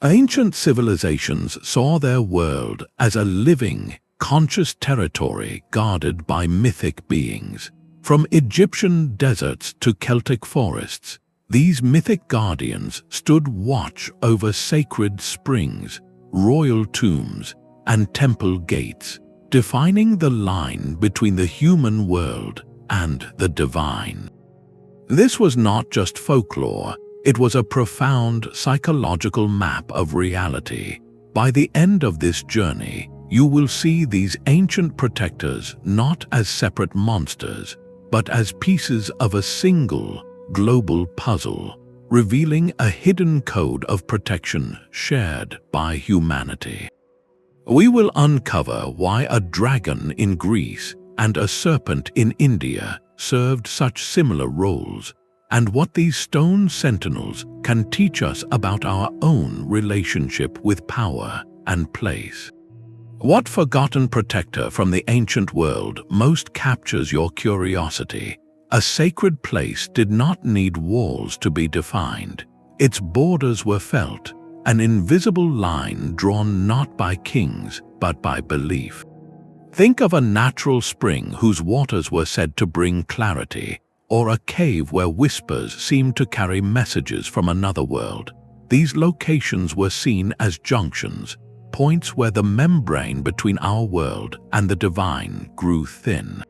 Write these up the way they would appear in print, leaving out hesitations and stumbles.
Ancient civilizations saw their world as a living, conscious territory guarded by mythic beings. From Egyptian deserts to Celtic forests, these mythic guardians stood watch over sacred springs, royal tombs, and temple gates, defining the line between the human world and the divine. This was not just folklore, it was a profound psychological map of reality. By the end of this journey, you will see these ancient protectors not as separate monsters, but as pieces of a single, global puzzle, revealing a hidden code of protection shared by humanity. We will uncover why a dragon in Greece and a serpent in India served such similar roles, and what these stone sentinels can teach us about our own relationship with power and place. What forgotten protector from the ancient world most captures your curiosity? A sacred place did not need walls to be defined. Its borders were felt, an invisible line drawn not by kings, but by belief. Think of a natural spring whose waters were said to bring clarity, or a cave where whispers seemed to carry messages from another world. These locations were seen as junctions, points where the membrane between our world and the divine grew thin.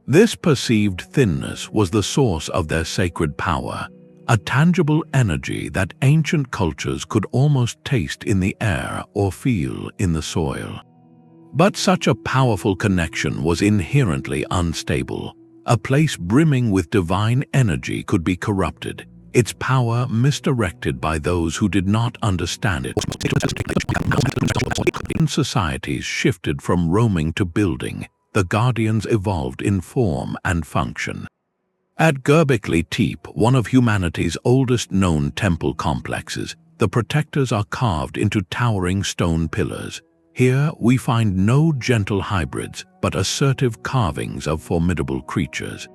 This perceived thinness was the source of their sacred power, a tangible energy that ancient cultures could almost taste in the air or feel in the soil. But such a powerful connection was inherently unstable. A place brimming with divine energy could be corrupted, its power misdirected by those who did not understand it. Societies shifted from roaming to building. The guardians evolved in form and function. At Göbekli Tepe, one of humanity's oldest known temple complexes, the protectors are carved into towering stone pillars. Here we find no gentle hybrids, but assertive carvings of formidable creatures.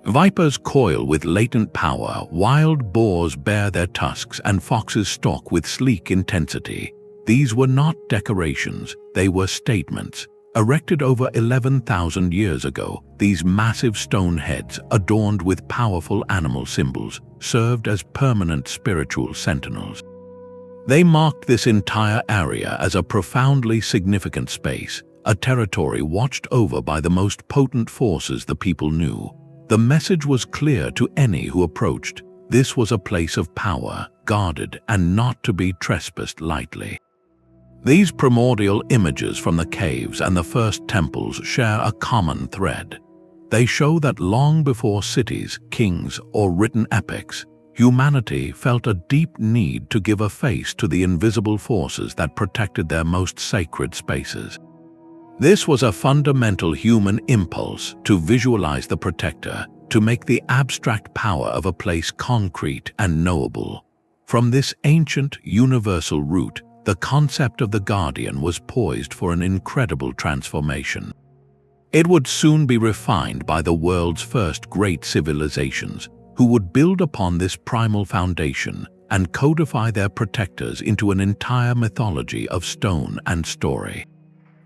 Vipers coil with latent power, wild boars bare their tusks, and foxes stalk with sleek intensity. These were not decorations, they were statements. Erected over 11,000 years ago, these massive stone heads, adorned with powerful animal symbols, served as permanent spiritual sentinels. They marked this entire area as a profoundly significant space, a territory watched over by the most potent forces the people knew. The message was clear to any who approached. This was a place of power, guarded and not to be trespassed lightly. These primordial images from the caves and the first temples share a common thread. They show that long before cities, kings, or written epics, humanity felt a deep need to give a face to the invisible forces that protected their most sacred spaces. This was a fundamental human impulse to visualize the protector, to make the abstract power of a place concrete and knowable. From this ancient, universal root, the concept of the guardian was poised for an incredible transformation. It would soon be refined by the world's first great civilizations, who would build upon this primal foundation and codify their protectors into an entire mythology of stone and story.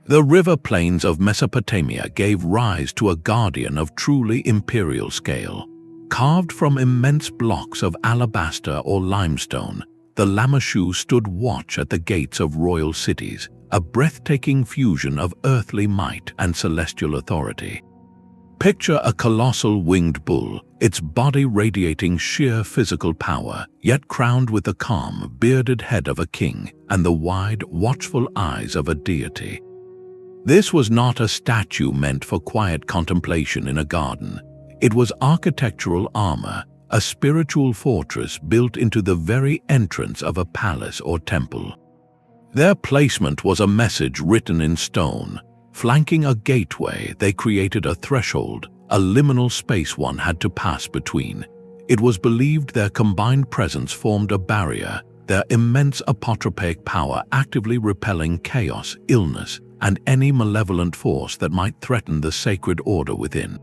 The river plains of Mesopotamia gave rise to a guardian of truly imperial scale. Carved from immense blocks of alabaster or limestone, the Lamassu stood watch at the gates of royal cities, a breathtaking fusion of earthly might and celestial authority. Picture a colossal winged bull, its body radiating sheer physical power, yet crowned with the calm, bearded head of a king and the wide, watchful eyes of a deity. This was not a statue meant for quiet contemplation in a garden. It was architectural armor, a spiritual fortress built into the very entrance of a palace or temple. Their placement was a message written in stone. Flanking a gateway, they created a threshold, a liminal space one had to pass between. It was believed their combined presence formed a barrier, their immense apotropaic power actively repelling chaos, illness, and any malevolent force that might threaten the sacred order within.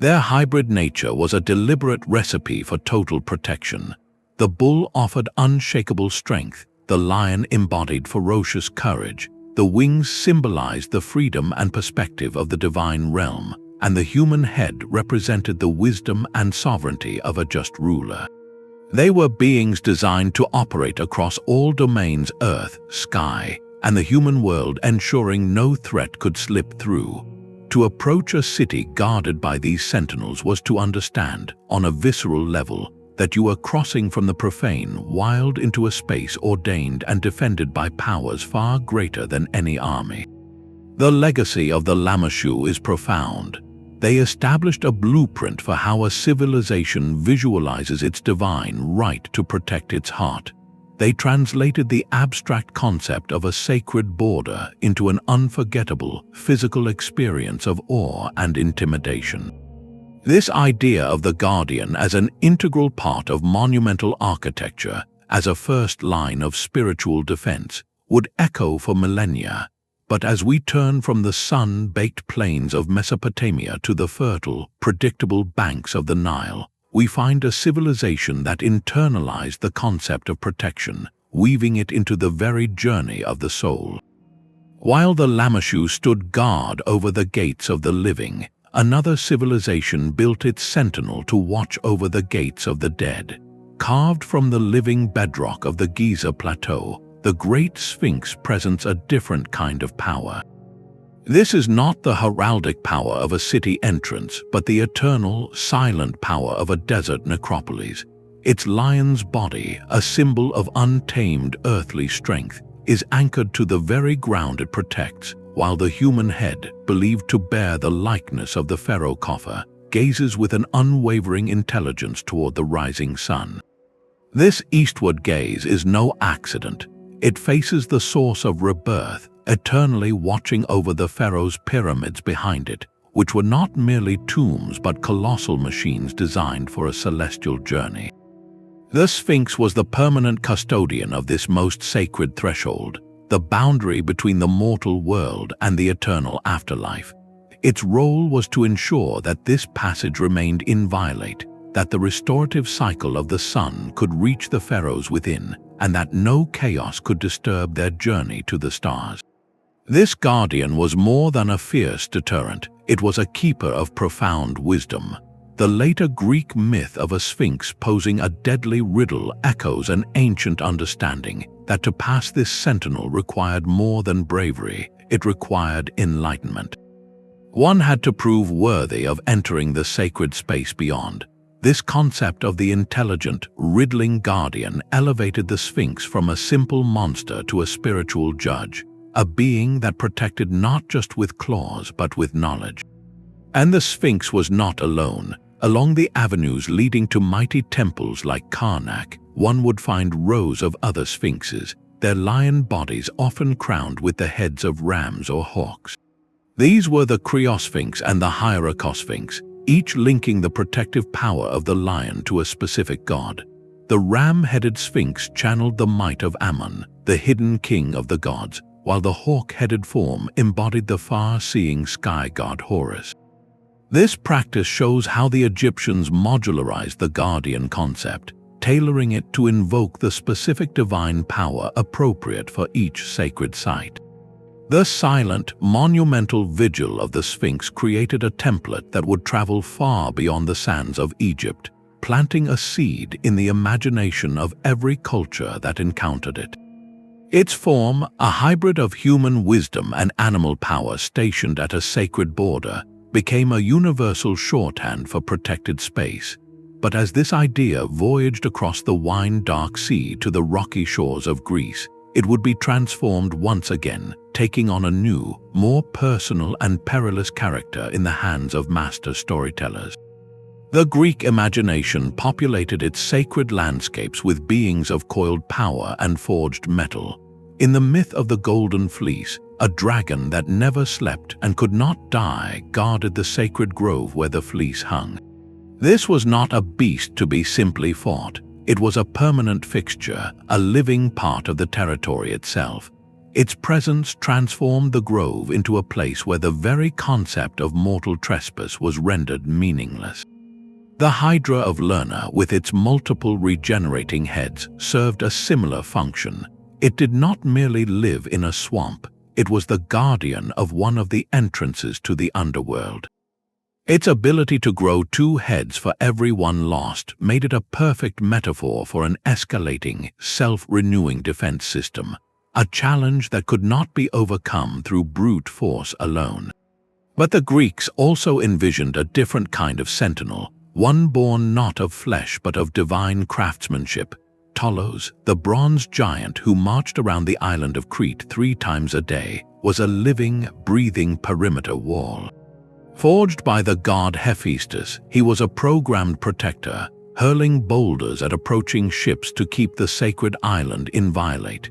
Their hybrid nature was a deliberate recipe for total protection. The bull offered unshakable strength, The lion embodied ferocious courage, the wings symbolized the freedom and perspective of the divine realm, and the human head represented the wisdom and sovereignty of a just ruler. They were beings designed to operate across all domains: earth, sky, and the human world, ensuring no threat could slip through. To approach a city guarded by these sentinels was to understand, on a visceral level, that you were crossing from the profane wild into a space ordained and defended by powers far greater than any army. The legacy of the Lamassu is profound. They established a blueprint for how a civilization visualizes its divine right to protect its heart. They translated the abstract concept of a sacred border into an unforgettable physical experience of awe and intimidation. This idea of the guardian as an integral part of monumental architecture, as a first line of spiritual defense, would echo for millennia. But as we turn from the sun-baked plains of Mesopotamia to the fertile, predictable banks of the Nile, we find a civilization that internalized the concept of protection, weaving it into the very journey of the soul. While the Lamassu stood guard over the gates of the living, another civilization built its sentinel to watch over the gates of the dead. Carved from the living bedrock of the Giza Plateau, the great Sphinx presents a different kind of power. This is not the heraldic power of a city entrance, but the eternal, silent power of a desert necropolis. Its lion's body, a symbol of untamed earthly strength, is anchored to the very ground it protects, while the human head, believed to bear the likeness of the pharaoh Khafre, gazes with an unwavering intelligence toward the rising sun. This eastward gaze is no accident. It faces the source of rebirth, eternally watching over the pharaoh's pyramids behind it, which were not merely tombs but colossal machines designed for a celestial journey. The Sphinx was the permanent custodian of this most sacred threshold, the boundary between the mortal world and the eternal afterlife. Its role was to ensure that this passage remained inviolate, that the restorative cycle of the sun could reach the pharaohs within, and that no chaos could disturb their journey to the stars. This guardian was more than a fierce deterrent, it was a keeper of profound wisdom. The later Greek myth of a sphinx posing a deadly riddle echoes an ancient understanding that to pass this sentinel required more than bravery, it required enlightenment. One had to prove worthy of entering the sacred space beyond. This concept of the intelligent, riddling guardian elevated the Sphinx from a simple monster to a spiritual judge, a being that protected not just with claws but with knowledge. And the Sphinx was not alone. Along the avenues leading to mighty temples like Karnak, one would find rows of other sphinxes, their lion bodies often crowned with the heads of rams or hawks. These were the Criosphinx and the Hierocosphinx, each linking the protective power of the lion to a specific god. The ram-headed sphinx channeled the might of Ammon, the hidden king of the gods, while the hawk-headed form embodied the far-seeing sky god Horus. This practice shows how the Egyptians modularized the guardian concept, tailoring it to invoke the specific divine power appropriate for each sacred site. The silent, monumental vigil of the Sphinx created a template that would travel far beyond the sands of Egypt, planting a seed in the imagination of every culture that encountered it. Its form, a hybrid of human wisdom and animal power stationed at a sacred border, became a universal shorthand for protected space. But as this idea voyaged across the wine-dark sea to the rocky shores of Greece, it would be transformed once again, taking on a new, more personal and perilous character in the hands of master storytellers. The Greek imagination populated its sacred landscapes with beings of coiled power and forged metal. In the myth of the Golden Fleece, a dragon that never slept and could not die guarded the sacred grove where the fleece hung. This was not a beast to be simply fought. It was a permanent fixture, a living part of the territory itself. Its presence transformed the grove into a place where the very concept of mortal trespass was rendered meaningless. The Hydra of Lerna, with its multiple regenerating heads, served a similar function. It did not merely live in a swamp, it was the guardian of one of the entrances to the underworld. Its ability to grow two heads for every one lost made it a perfect metaphor for an escalating, self-renewing defense system, a challenge that could not be overcome through brute force alone. But the Greeks also envisioned a different kind of sentinel, one born not of flesh but of divine craftsmanship. Tolos, the bronze giant who marched around the island of Crete 3 times a day, was a living, breathing perimeter wall. Forged by the god Hephaestus, he was a programmed protector, hurling boulders at approaching ships to keep the sacred island inviolate.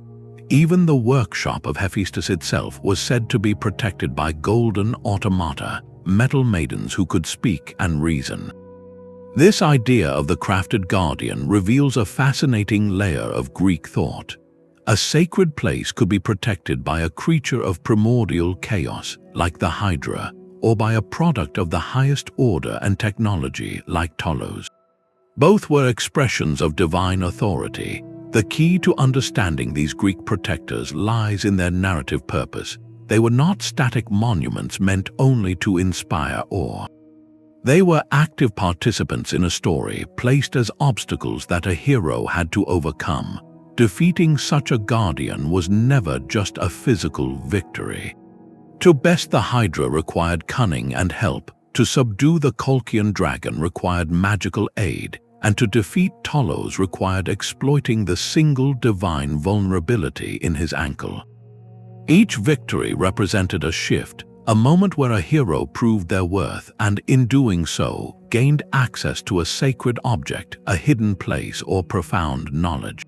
Even the workshop of Hephaestus itself was said to be protected by golden automata, metal maidens who could speak and reason. This idea of the crafted guardian reveals a fascinating layer of Greek thought. A sacred place could be protected by a creature of primordial chaos, like the Hydra, or by a product of the highest order and technology, like Tolos. Both were expressions of divine authority. The key to understanding these Greek protectors lies in their narrative purpose. They were not static monuments meant only to inspire awe. They were active participants in a story, placed as obstacles that a hero had to overcome. Defeating such a guardian was never just a physical victory. To best the Hydra required cunning and help, to subdue the Colchian dragon required magical aid, and to defeat Tolos required exploiting the single divine vulnerability in his ankle. Each victory represented a shift, a moment where a hero proved their worth and, in doing so, gained access to a sacred object, a hidden place, or profound knowledge.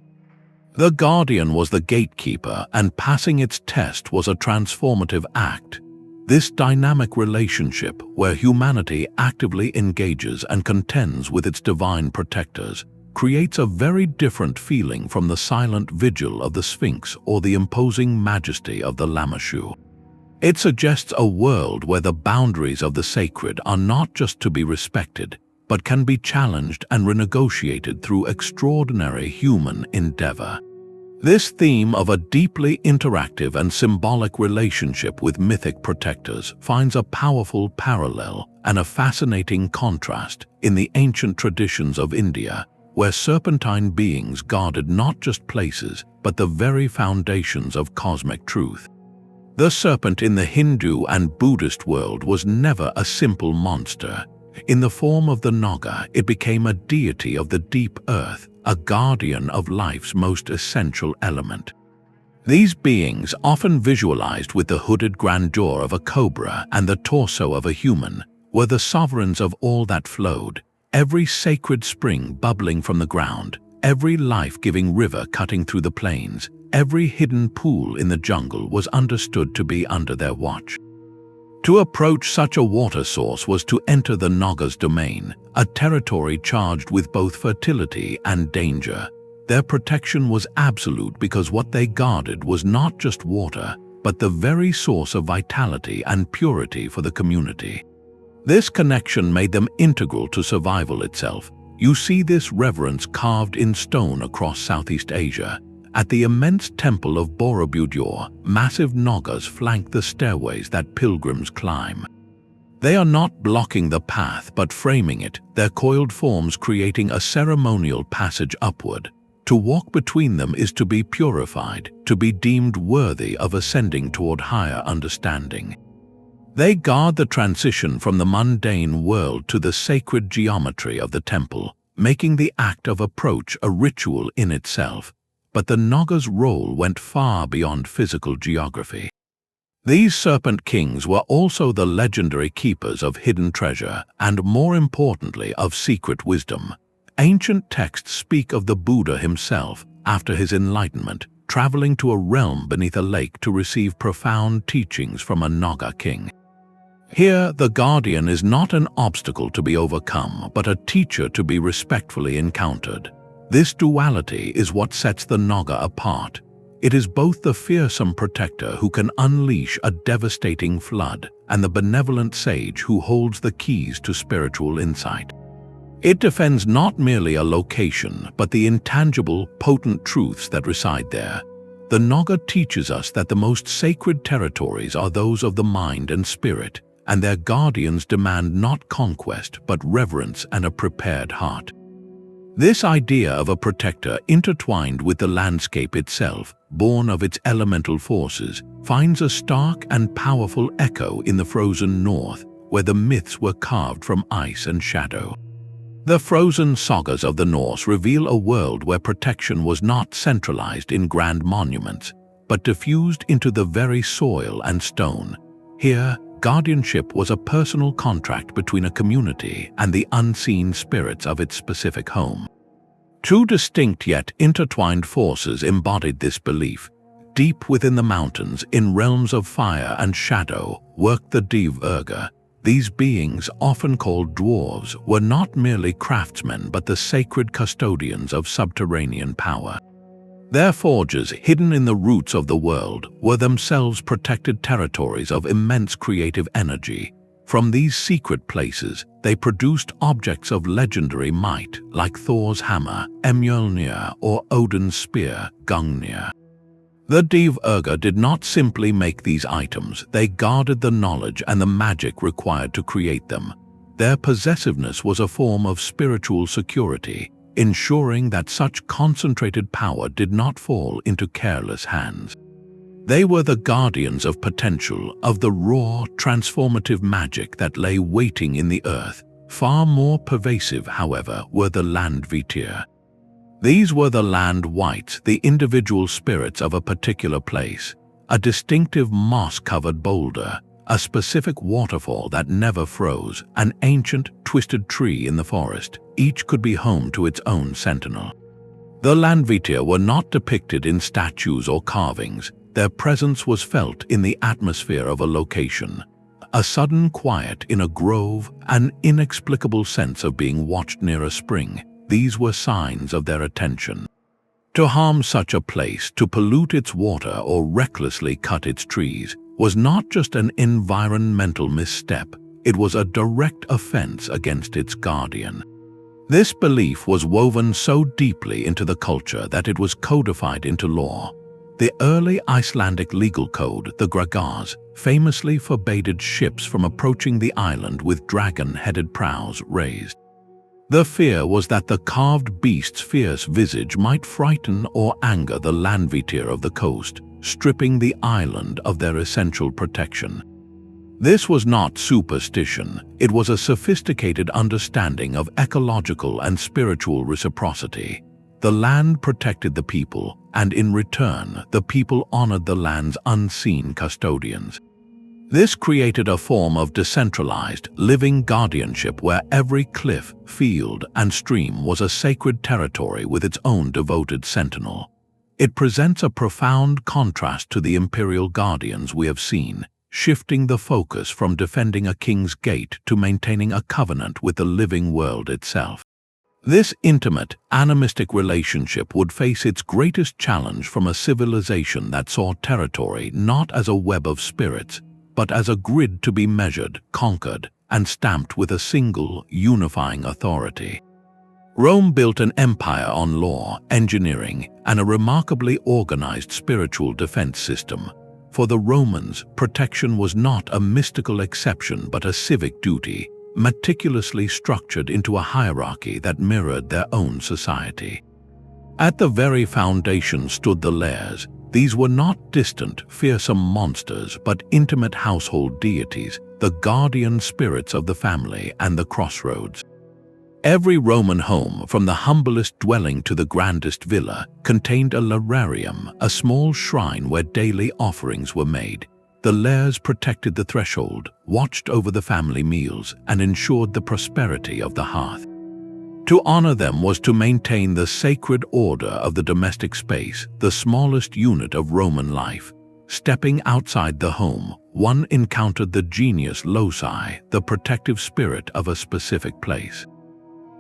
The Guardian was the gatekeeper, and passing its test was a transformative act. This dynamic relationship, where humanity actively engages and contends with its divine protectors, creates a very different feeling from the silent vigil of the Sphinx or the imposing majesty of the Lamassu. It suggests a world where the boundaries of the sacred are not just to be respected, but can be challenged and renegotiated through extraordinary human endeavor. This theme of a deeply interactive and symbolic relationship with mythic protectors finds a powerful parallel and a fascinating contrast in the ancient traditions of India, where serpentine beings guarded not just places, but the very foundations of cosmic truth. The serpent in the Hindu and Buddhist world was never a simple monster. In the form of the Naga, it became a deity of the deep earth, a guardian of life's most essential element. These beings, often visualized with the hooded grandeur of a cobra and the torso of a human, were the sovereigns of all that flowed, every sacred spring bubbling from the ground, every life-giving river cutting through the plains, every hidden pool in the jungle was understood to be under their watch. To approach such a water source was to enter the Nagas' domain, a territory charged with both fertility and danger. Their protection was absolute because what they guarded was not just water, but the very source of vitality and purity for the community. This connection made them integral to survival itself. You see this reverence carved in stone across Southeast Asia. At the immense temple of Borobudur, massive Nagas flank the stairways that pilgrims climb. They are not blocking the path but framing it, their coiled forms creating a ceremonial passage upward. To walk between them is to be purified, to be deemed worthy of ascending toward higher understanding. They guard the transition from the mundane world to the sacred geometry of the temple, making the act of approach a ritual in itself. But the Nagas' role went far beyond physical geography. These serpent kings were also the legendary keepers of hidden treasure and, more importantly, of secret wisdom. Ancient texts speak of the Buddha himself, after his enlightenment, traveling to a realm beneath a lake to receive profound teachings from a Naga king. Here, the guardian is not an obstacle to be overcome, but a teacher to be respectfully encountered. This duality is what sets the Naga apart. It is both the fearsome protector who can unleash a devastating flood and the benevolent sage who holds the keys to spiritual insight. It defends not merely a location, but the intangible, potent truths that reside there. The Naga teaches us that the most sacred territories are those of the mind and spirit, and their guardians demand not conquest but reverence and a prepared heart. This idea of a protector intertwined with the landscape itself, born of its elemental forces, finds a stark and powerful echo in the frozen north, where the myths were carved from ice and shadow. The frozen sagas of the Norse reveal a world where protection was not centralized in grand monuments, but diffused into the very soil and stone. Here, guardianship was a personal contract between a community and the unseen spirits of its specific home. Two distinct yet intertwined forces embodied this belief. Deep within the mountains, in realms of fire and shadow, worked the Dvergr. These beings, often called dwarves, were not merely craftsmen but the sacred custodians of subterranean power. Their forges, hidden in the roots of the world, were themselves protected territories of immense creative energy. From these secret places, they produced objects of legendary might, like Thor's hammer, Mjolnir, or Odin's spear, Gungnir. The Dvergr did not simply make these items, they guarded the knowledge and the magic required to create them. Their possessiveness was a form of spiritual security, ensuring that such concentrated power did not fall into careless hands. They were the guardians of potential, of the raw, transformative magic that lay waiting in the earth. Far more pervasive, however, were the Landvættir. These were the land wights, the individual spirits of a particular place, a distinctive moss-covered boulder, a specific waterfall that never froze, an ancient, twisted tree in the forest. Each could be home to its own sentinel. The Landvættir were not depicted in statues or carvings. Their presence was felt in the atmosphere of a location. A sudden quiet in a grove, an inexplicable sense of being watched near a spring. These were signs of their attention. To harm such a place, to pollute its water or recklessly cut its trees, was not just an environmental misstep, it was a direct offense against its guardian. This belief was woven so deeply into the culture that it was codified into law. The early Icelandic legal code, the Gragars, famously forbade ships from approaching the island with dragon-headed prows raised. The fear was that the carved beast's fierce visage might frighten or anger the Landvættir of the coast, stripping the island of their essential protection. This was not superstition, it was a sophisticated understanding of ecological and spiritual reciprocity. The land protected the people, and in return, the people honored the land's unseen custodians. This created a form of decentralized, living guardianship where every cliff, field, and stream was a sacred territory with its own devoted sentinel. It presents a profound contrast to the imperial guardians we have seen, shifting the focus from defending a king's gate to maintaining a covenant with the living world itself. This intimate, animistic relationship would face its greatest challenge from a civilization that saw territory not as a web of spirits, but as a grid to be measured, conquered, and stamped with a single, unifying authority. Rome built an empire on law, engineering, and a remarkably organized spiritual defense system. For the Romans, protection was not a mystical exception but a civic duty, meticulously structured into a hierarchy that mirrored their own society. At the very foundation stood the Lares. These were not distant, fearsome monsters, but intimate household deities, the guardian spirits of the family and the crossroads. Every Roman home, from the humblest dwelling to the grandest villa, contained a lararium, a small shrine where daily offerings were made. The Lares protected the threshold, watched over the family meals, and ensured the prosperity of the hearth. To honor them was to maintain the sacred order of the domestic space, the smallest unit of Roman life. Stepping outside the home, one encountered the genius Loci, the protective spirit of a specific place.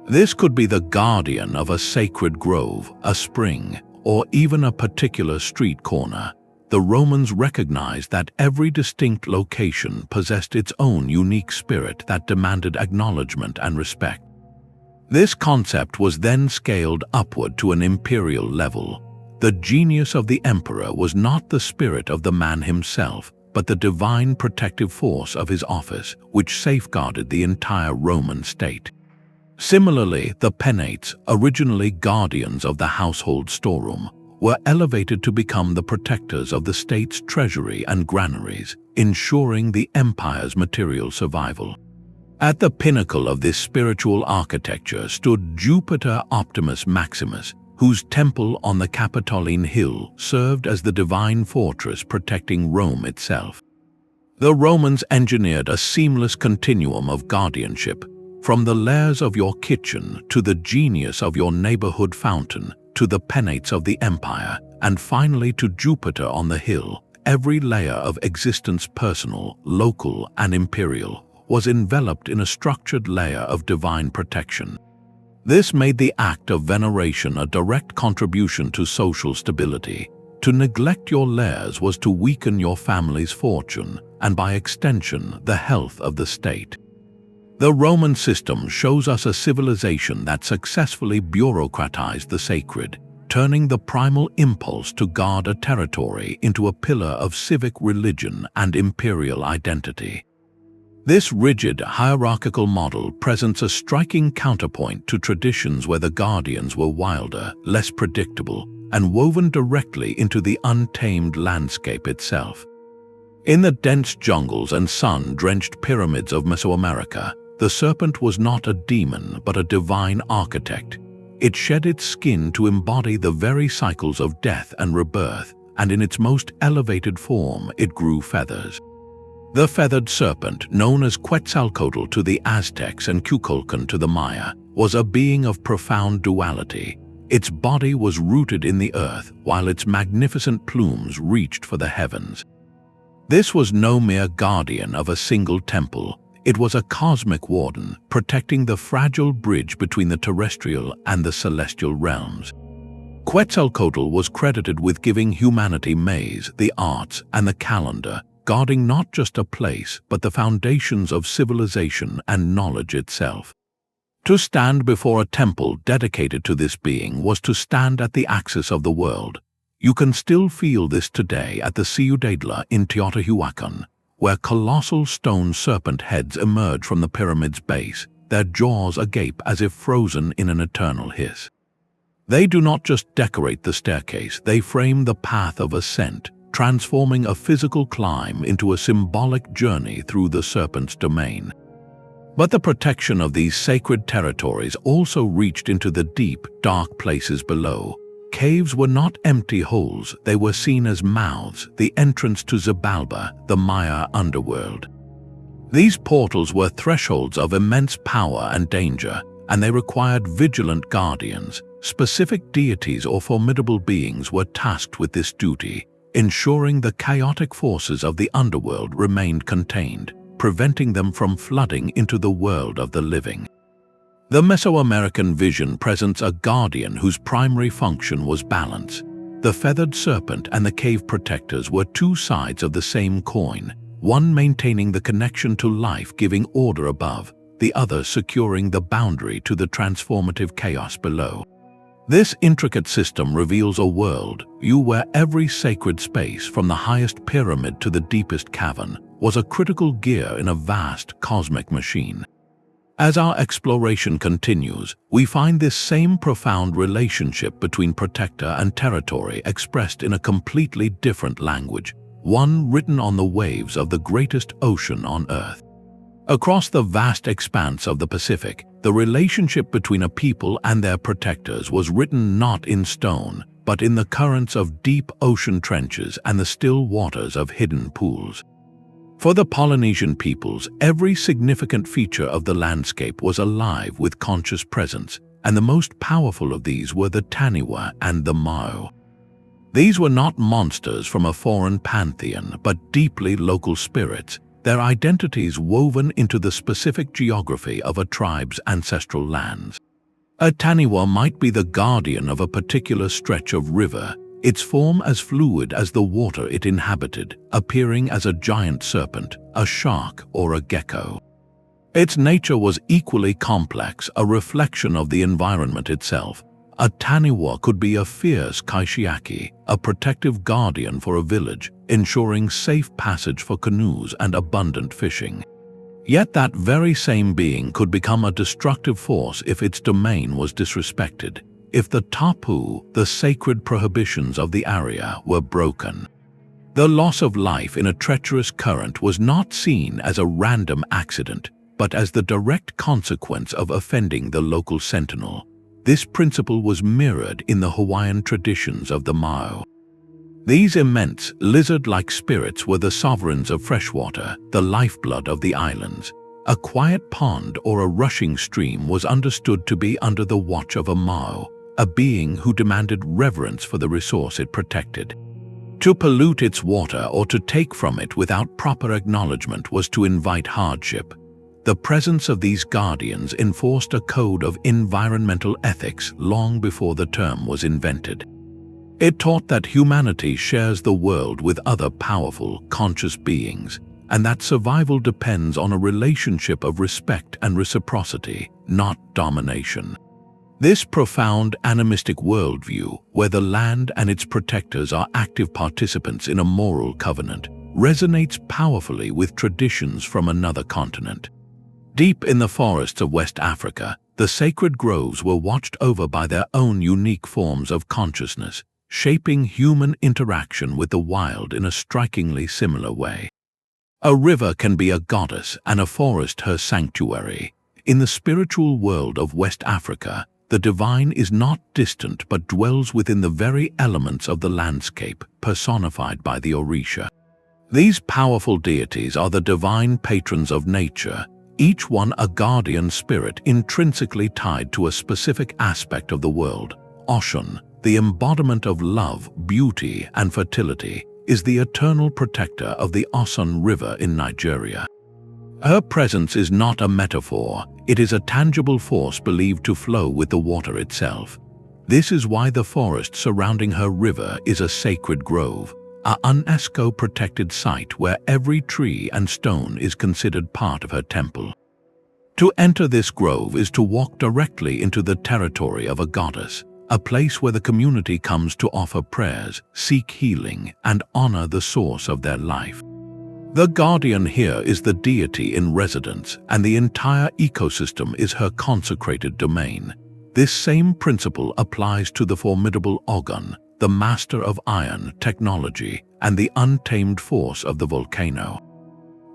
This could be the guardian of a sacred grove, a spring, or even a particular street corner. The Romans recognized that every distinct location possessed its own unique spirit that demanded acknowledgement and respect. This concept was then scaled upward to an imperial level. the genius of the emperor was not the spirit of the man himself, but the divine protective force of his office, which safeguarded the entire Roman state. Similarly, the penates, originally guardians of the household storeroom, were elevated to become the protectors of the state's treasury and granaries, ensuring the empire's material survival. At the pinnacle of this spiritual architecture stood Jupiter Optimus Maximus, whose temple on the Capitoline Hill served as the divine fortress protecting Rome itself. The Romans engineered a seamless continuum of guardianship, from the layers of your kitchen to the genius of your neighborhood fountain, to the penates of the empire, and finally to Jupiter on the hill. Every layer of existence, personal, local, and imperial, was enveloped in a structured layer of divine protection. This made the act of veneration a direct contribution to social stability. To neglect your layers was to weaken your family's fortune, and by extension, the health of the state. The Roman system shows us a civilization that successfully bureaucratized the sacred, turning the primal impulse to guard a territory into a pillar of civic religion and imperial identity. This rigid, hierarchical model presents a striking counterpoint to traditions where the guardians were wilder, less predictable, and woven directly into the untamed landscape itself. In the dense jungles and sun-drenched pyramids of Mesoamerica, the serpent was not a demon but a divine architect. It shed its skin to embody the very cycles of death and rebirth, and in its most elevated form it grew feathers. The feathered serpent, known as Quetzalcoatl to the Aztecs and Kukulkan to the Maya, was a being of profound duality. Its body was rooted in the earth, while its magnificent plumes reached for the heavens. This was no mere guardian of a single temple. It was a cosmic warden, protecting the fragile bridge between the terrestrial and the celestial realms. Quetzalcoatl was credited with giving humanity maize, the arts, and the calendar, guarding not just a place, but the foundations of civilization and knowledge itself. To stand before a temple dedicated to this being was to stand at the axis of the world. You can still feel this today at the Ciudadela in Teotihuacan, where colossal stone serpent heads emerge from the pyramid's base, their jaws agape as if frozen in an eternal hiss. They do not just decorate the staircase, they frame the path of ascent, transforming a physical climb into a symbolic journey through the serpent's domain. But the protection of these sacred territories also reached into the deep, dark places below. Caves were not empty holes, they were seen as mouths, the entrance to Xibalba, the Maya underworld. These portals were thresholds of immense power and danger, and they required vigilant guardians. Specific deities or formidable beings were tasked with this duty, ensuring the chaotic forces of the underworld remained contained, preventing them from flooding into the world of the living. The Mesoamerican vision presents a guardian whose primary function was balance. The feathered serpent and the cave protectors were two sides of the same coin, one maintaining the connection to life, giving order above, the other securing the boundary to the transformative chaos below. This intricate system reveals a world where every sacred space, from the highest pyramid to the deepest cavern, was a critical gear in a vast cosmic machine. As our exploration continues, we find this same profound relationship between protector and territory expressed in a completely different language, one written on the waves of the greatest ocean on Earth. Across the vast expanse of the Pacific, the relationship between a people and their protectors was written not in stone, but in the currents of deep ocean trenches and the still waters of hidden pools. For the Polynesian peoples, every significant feature of the landscape was alive with conscious presence, and the most powerful of these were the Taniwha and the Mau. These were not monsters from a foreign pantheon, but deeply local spirits, their identities woven into the specific geography of a tribe's ancestral lands. A Taniwha might be the guardian of a particular stretch of river, its form as fluid as the water it inhabited, appearing as a giant serpent, a shark, or a gecko. Its nature was equally complex, a reflection of the environment itself. A Taniwha could be a fierce kaishiaki, a protective guardian for a village, ensuring safe passage for canoes and abundant fishing. Yet that very same being could become a destructive force if its domain was disrespected, if the tapu, the sacred prohibitions of the area, were broken. The loss of life in a treacherous current was not seen as a random accident, but as the direct consequence of offending the local sentinel. This principle was mirrored in the Hawaiian traditions of the Mau. These immense, lizard-like spirits were the sovereigns of freshwater, the lifeblood of the islands. A quiet pond or a rushing stream was understood to be under the watch of a Mau, a being who demanded reverence for the resource it protected. To pollute its water or to take from it without proper acknowledgement was to invite hardship. The presence of these guardians enforced a code of environmental ethics long before the term was invented. It taught that humanity shares the world with other powerful, conscious beings, and that survival depends on a relationship of respect and reciprocity, not domination. This profound animistic worldview, where the land and its protectors are active participants in a moral covenant, resonates powerfully with traditions from another continent. Deep in the forests of West Africa, the sacred groves were watched over by their own unique forms of consciousness, shaping human interaction with the wild in a strikingly similar way. A river can be a goddess and a forest her sanctuary. In the spiritual world of West Africa, the divine is not distant but dwells within the very elements of the landscape, personified by the Orisha. These powerful deities are the divine patrons of nature, each one a guardian spirit intrinsically tied to a specific aspect of the world. Oshun, the embodiment of love, beauty, and fertility, is the eternal protector of the Osun River in Nigeria. Her presence is not a metaphor, it is a tangible force believed to flow with the water itself. This is why the forest surrounding her river is a sacred grove, a UNESCO-protected site where every tree and stone is considered part of her temple. To enter this grove is to walk directly into the territory of a goddess, a place where the community comes to offer prayers, seek healing, and honor the source of their life. The guardian here is the deity in residence, and the entire ecosystem is her consecrated domain. This same principle applies to the formidable Ogun, the master of iron, technology, and the untamed force of the volcano.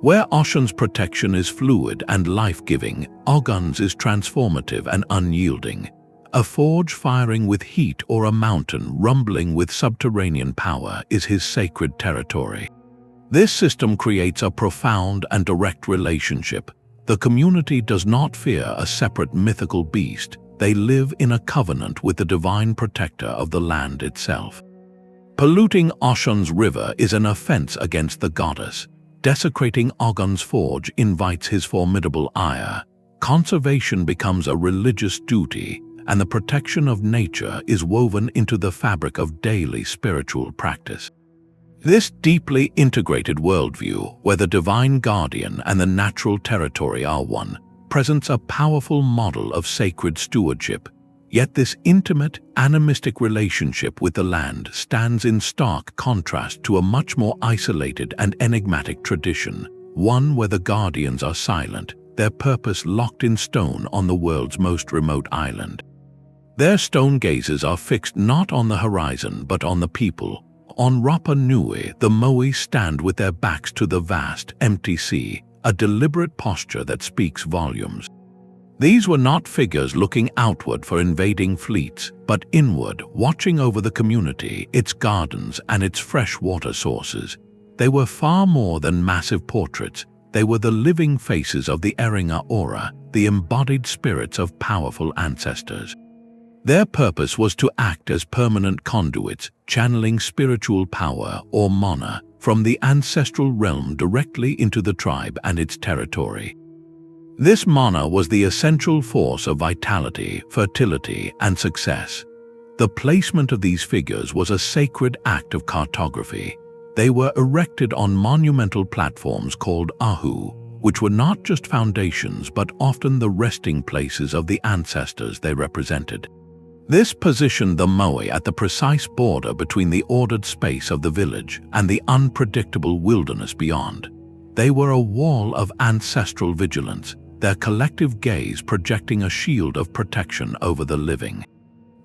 Where Oshun's protection is fluid and life-giving, Ogun's is transformative and unyielding. A forge firing with heat or a mountain rumbling with subterranean power is his sacred territory. This system creates a profound and direct relationship. The community does not fear a separate mythical beast. They live in a covenant with the divine protector of the land itself. Polluting Oshun's river is an offense against the goddess. Desecrating Ogun's forge invites his formidable ire. Conservation becomes a religious duty, and the protection of nature is woven into the fabric of daily spiritual practice. This deeply integrated worldview, where the divine guardian and the natural territory are one, presents a powerful model of sacred stewardship. Yet this intimate, animistic relationship with the land stands in stark contrast to a much more isolated and enigmatic tradition, one where the guardians are silent, their purpose locked in stone on the world's most remote island. Their stone gazes are fixed not on the horizon but on the people. On Rapa Nui, the Moai stand with their backs to the vast, empty sea, a deliberate posture that speaks volumes. These were not figures looking outward for invading fleets, but inward, watching over the community, its gardens, and its fresh water sources. They were far more than massive portraits. They were the living faces of the Eringa Ora, the embodied spirits of powerful ancestors. Their purpose was to act as permanent conduits, channeling spiritual power, or mana, from the ancestral realm directly into the tribe and its territory. This mana was the essential force of vitality, fertility, and success. The placement of these figures was a sacred act of cartography. They were erected on monumental platforms called ahu, which were not just foundations but often the resting places of the ancestors they represented. This positioned the moai at the precise border between the ordered space of the village and the unpredictable wilderness beyond. They were a wall of ancestral vigilance, their collective gaze projecting a shield of protection over the living.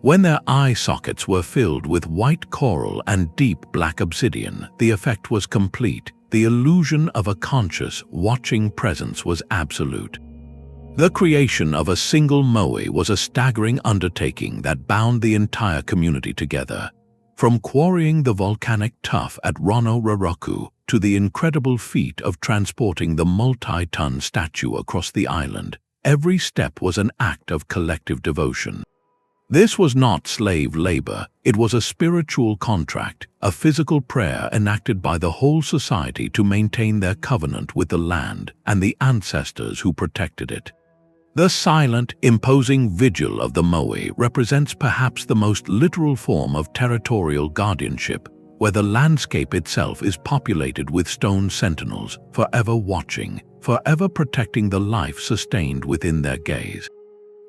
When their eye sockets were filled with white coral and deep black obsidian, the effect was complete. The illusion of a conscious, watching presence was absolute. The creation of a single moai was a staggering undertaking that bound the entire community together. From quarrying the volcanic tuff at Rono Roroku to the incredible feat of transporting the multi-ton statue across the island, every step was an act of collective devotion. This was not slave labor, it was a spiritual contract, a physical prayer enacted by the whole society to maintain their covenant with the land and the ancestors who protected it. The silent, imposing vigil of the moai represents perhaps the most literal form of territorial guardianship, where the landscape itself is populated with stone sentinels, forever watching, forever protecting the life sustained within their gaze.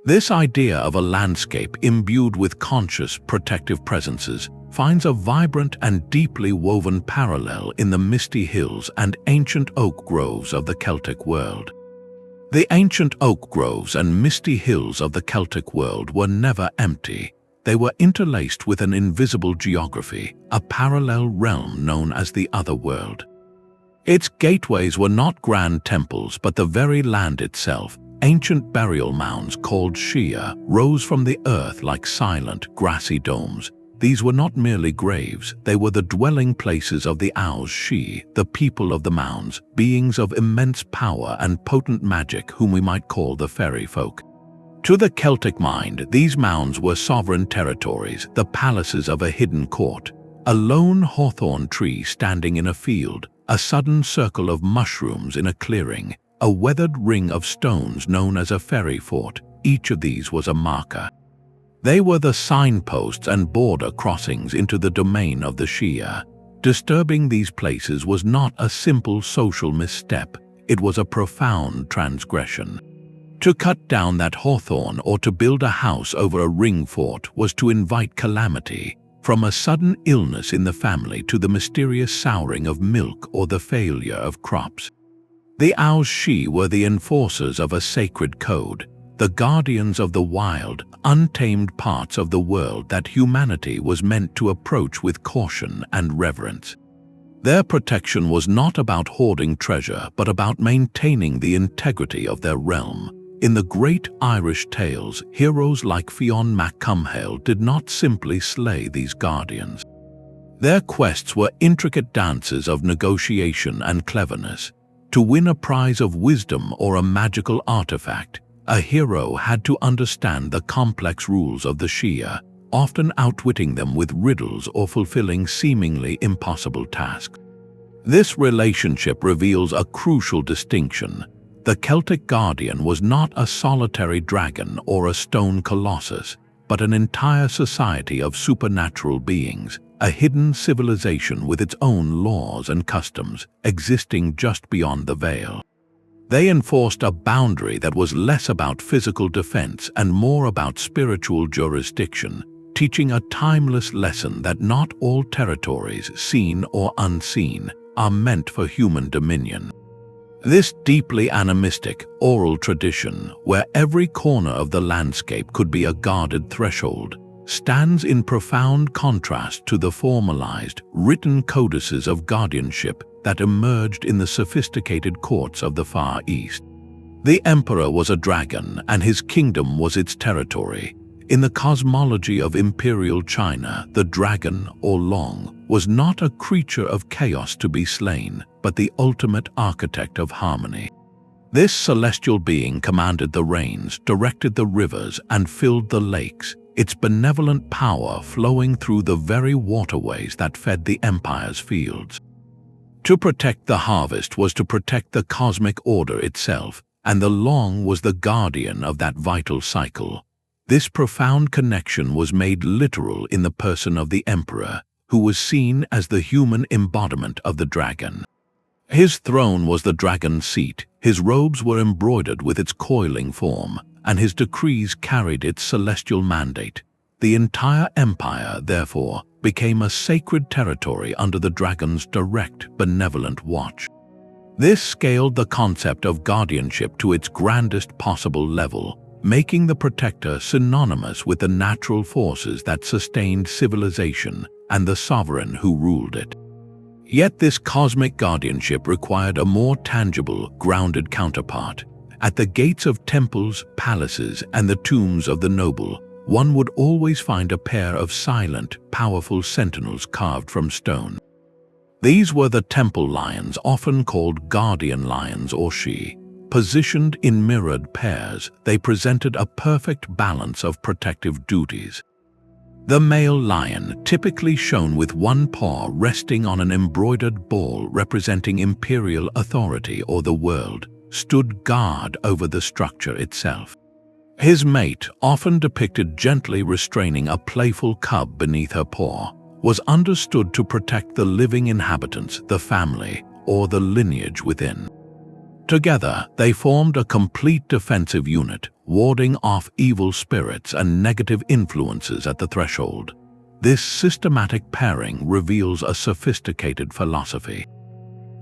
This idea of a landscape imbued with conscious, protective presences finds a vibrant and deeply woven parallel in the misty hills and ancient oak groves of the Celtic world. The ancient oak groves and misty hills of the Celtic world were never empty. They were interlaced with an invisible geography, a parallel realm known as the Otherworld. Its gateways were not grand temples, but the very land itself. Ancient burial mounds called Shia rose from the earth like silent, grassy domes. These were not merely graves, they were the dwelling places of the Aos Sí, the people of the mounds, beings of immense power and potent magic whom we might call the fairy folk. To the Celtic mind, these mounds were sovereign territories, the palaces of a hidden court. A lone hawthorn tree standing in a field, a sudden circle of mushrooms in a clearing, a weathered ring of stones known as a fairy fort, each of these was a marker. They were the signposts and border crossings into the domain of the Shia. Disturbing these places was not a simple social misstep, it was a profound transgression. To cut down that hawthorn or to build a house over a ring fort was to invite calamity, from a sudden illness in the family to the mysterious souring of milk or the failure of crops. The Aos Sí were the enforcers of a sacred code, the guardians of the wild, untamed parts of the world that humanity was meant to approach with caution and reverence. Their protection was not about hoarding treasure, but about maintaining the integrity of their realm. In the great Irish tales, heroes like Fionn mac Cumhaill did not simply slay these guardians. Their quests were intricate dances of negotiation and cleverness. To win a prize of wisdom or a magical artifact, a hero had to understand the complex rules of the Shia, often outwitting them with riddles or fulfilling seemingly impossible tasks. This relationship reveals a crucial distinction. The Celtic guardian was not a solitary dragon or a stone colossus, but an entire society of supernatural beings, a hidden civilization with its own laws and customs, existing just beyond the veil. They enforced a boundary that was less about physical defense and more about spiritual jurisdiction, teaching a timeless lesson that not all territories, seen or unseen, are meant for human dominion. This deeply animistic, oral tradition, where every corner of the landscape could be a guarded threshold, stands in profound contrast to the formalized, written codices of guardianship that emerged in the sophisticated courts of the Far East. The emperor was a dragon, and his kingdom was its territory. In the cosmology of Imperial China, the dragon, or Long, was not a creature of chaos to be slain, but the ultimate architect of harmony. This celestial being commanded the rains, directed the rivers, and filled the lakes, its benevolent power flowing through the very waterways that fed the empire's fields. To protect the harvest was to protect the cosmic order itself, and the Long was the guardian of that vital cycle. This profound connection was made literal in the person of the emperor, who was seen as the human embodiment of the dragon. His throne was the dragon's seat, his robes were embroidered with its coiling form, and his decrees carried its celestial mandate. The entire empire, therefore, became a sacred territory under the dragon's direct, benevolent watch. This scaled the concept of guardianship to its grandest possible level, making the protector synonymous with the natural forces that sustained civilization and the sovereign who ruled it. Yet this cosmic guardianship required a more tangible, grounded counterpart. At the gates of temples, palaces, and the tombs of the noble, one would always find a pair of silent, powerful sentinels carved from stone. These were the temple lions, often called guardian lions or sí. Positioned in mirrored pairs, they presented a perfect balance of protective duties. The male lion, typically shown with one paw resting on an embroidered ball representing imperial authority or the world, stood guard over the structure itself. His mate, often depicted gently restraining a playful cub beneath her paw, was understood to protect the living inhabitants, the family, or the lineage within. Together, they formed a complete defensive unit, warding off evil spirits and negative influences at the threshold. This systematic pairing reveals a sophisticated philosophy.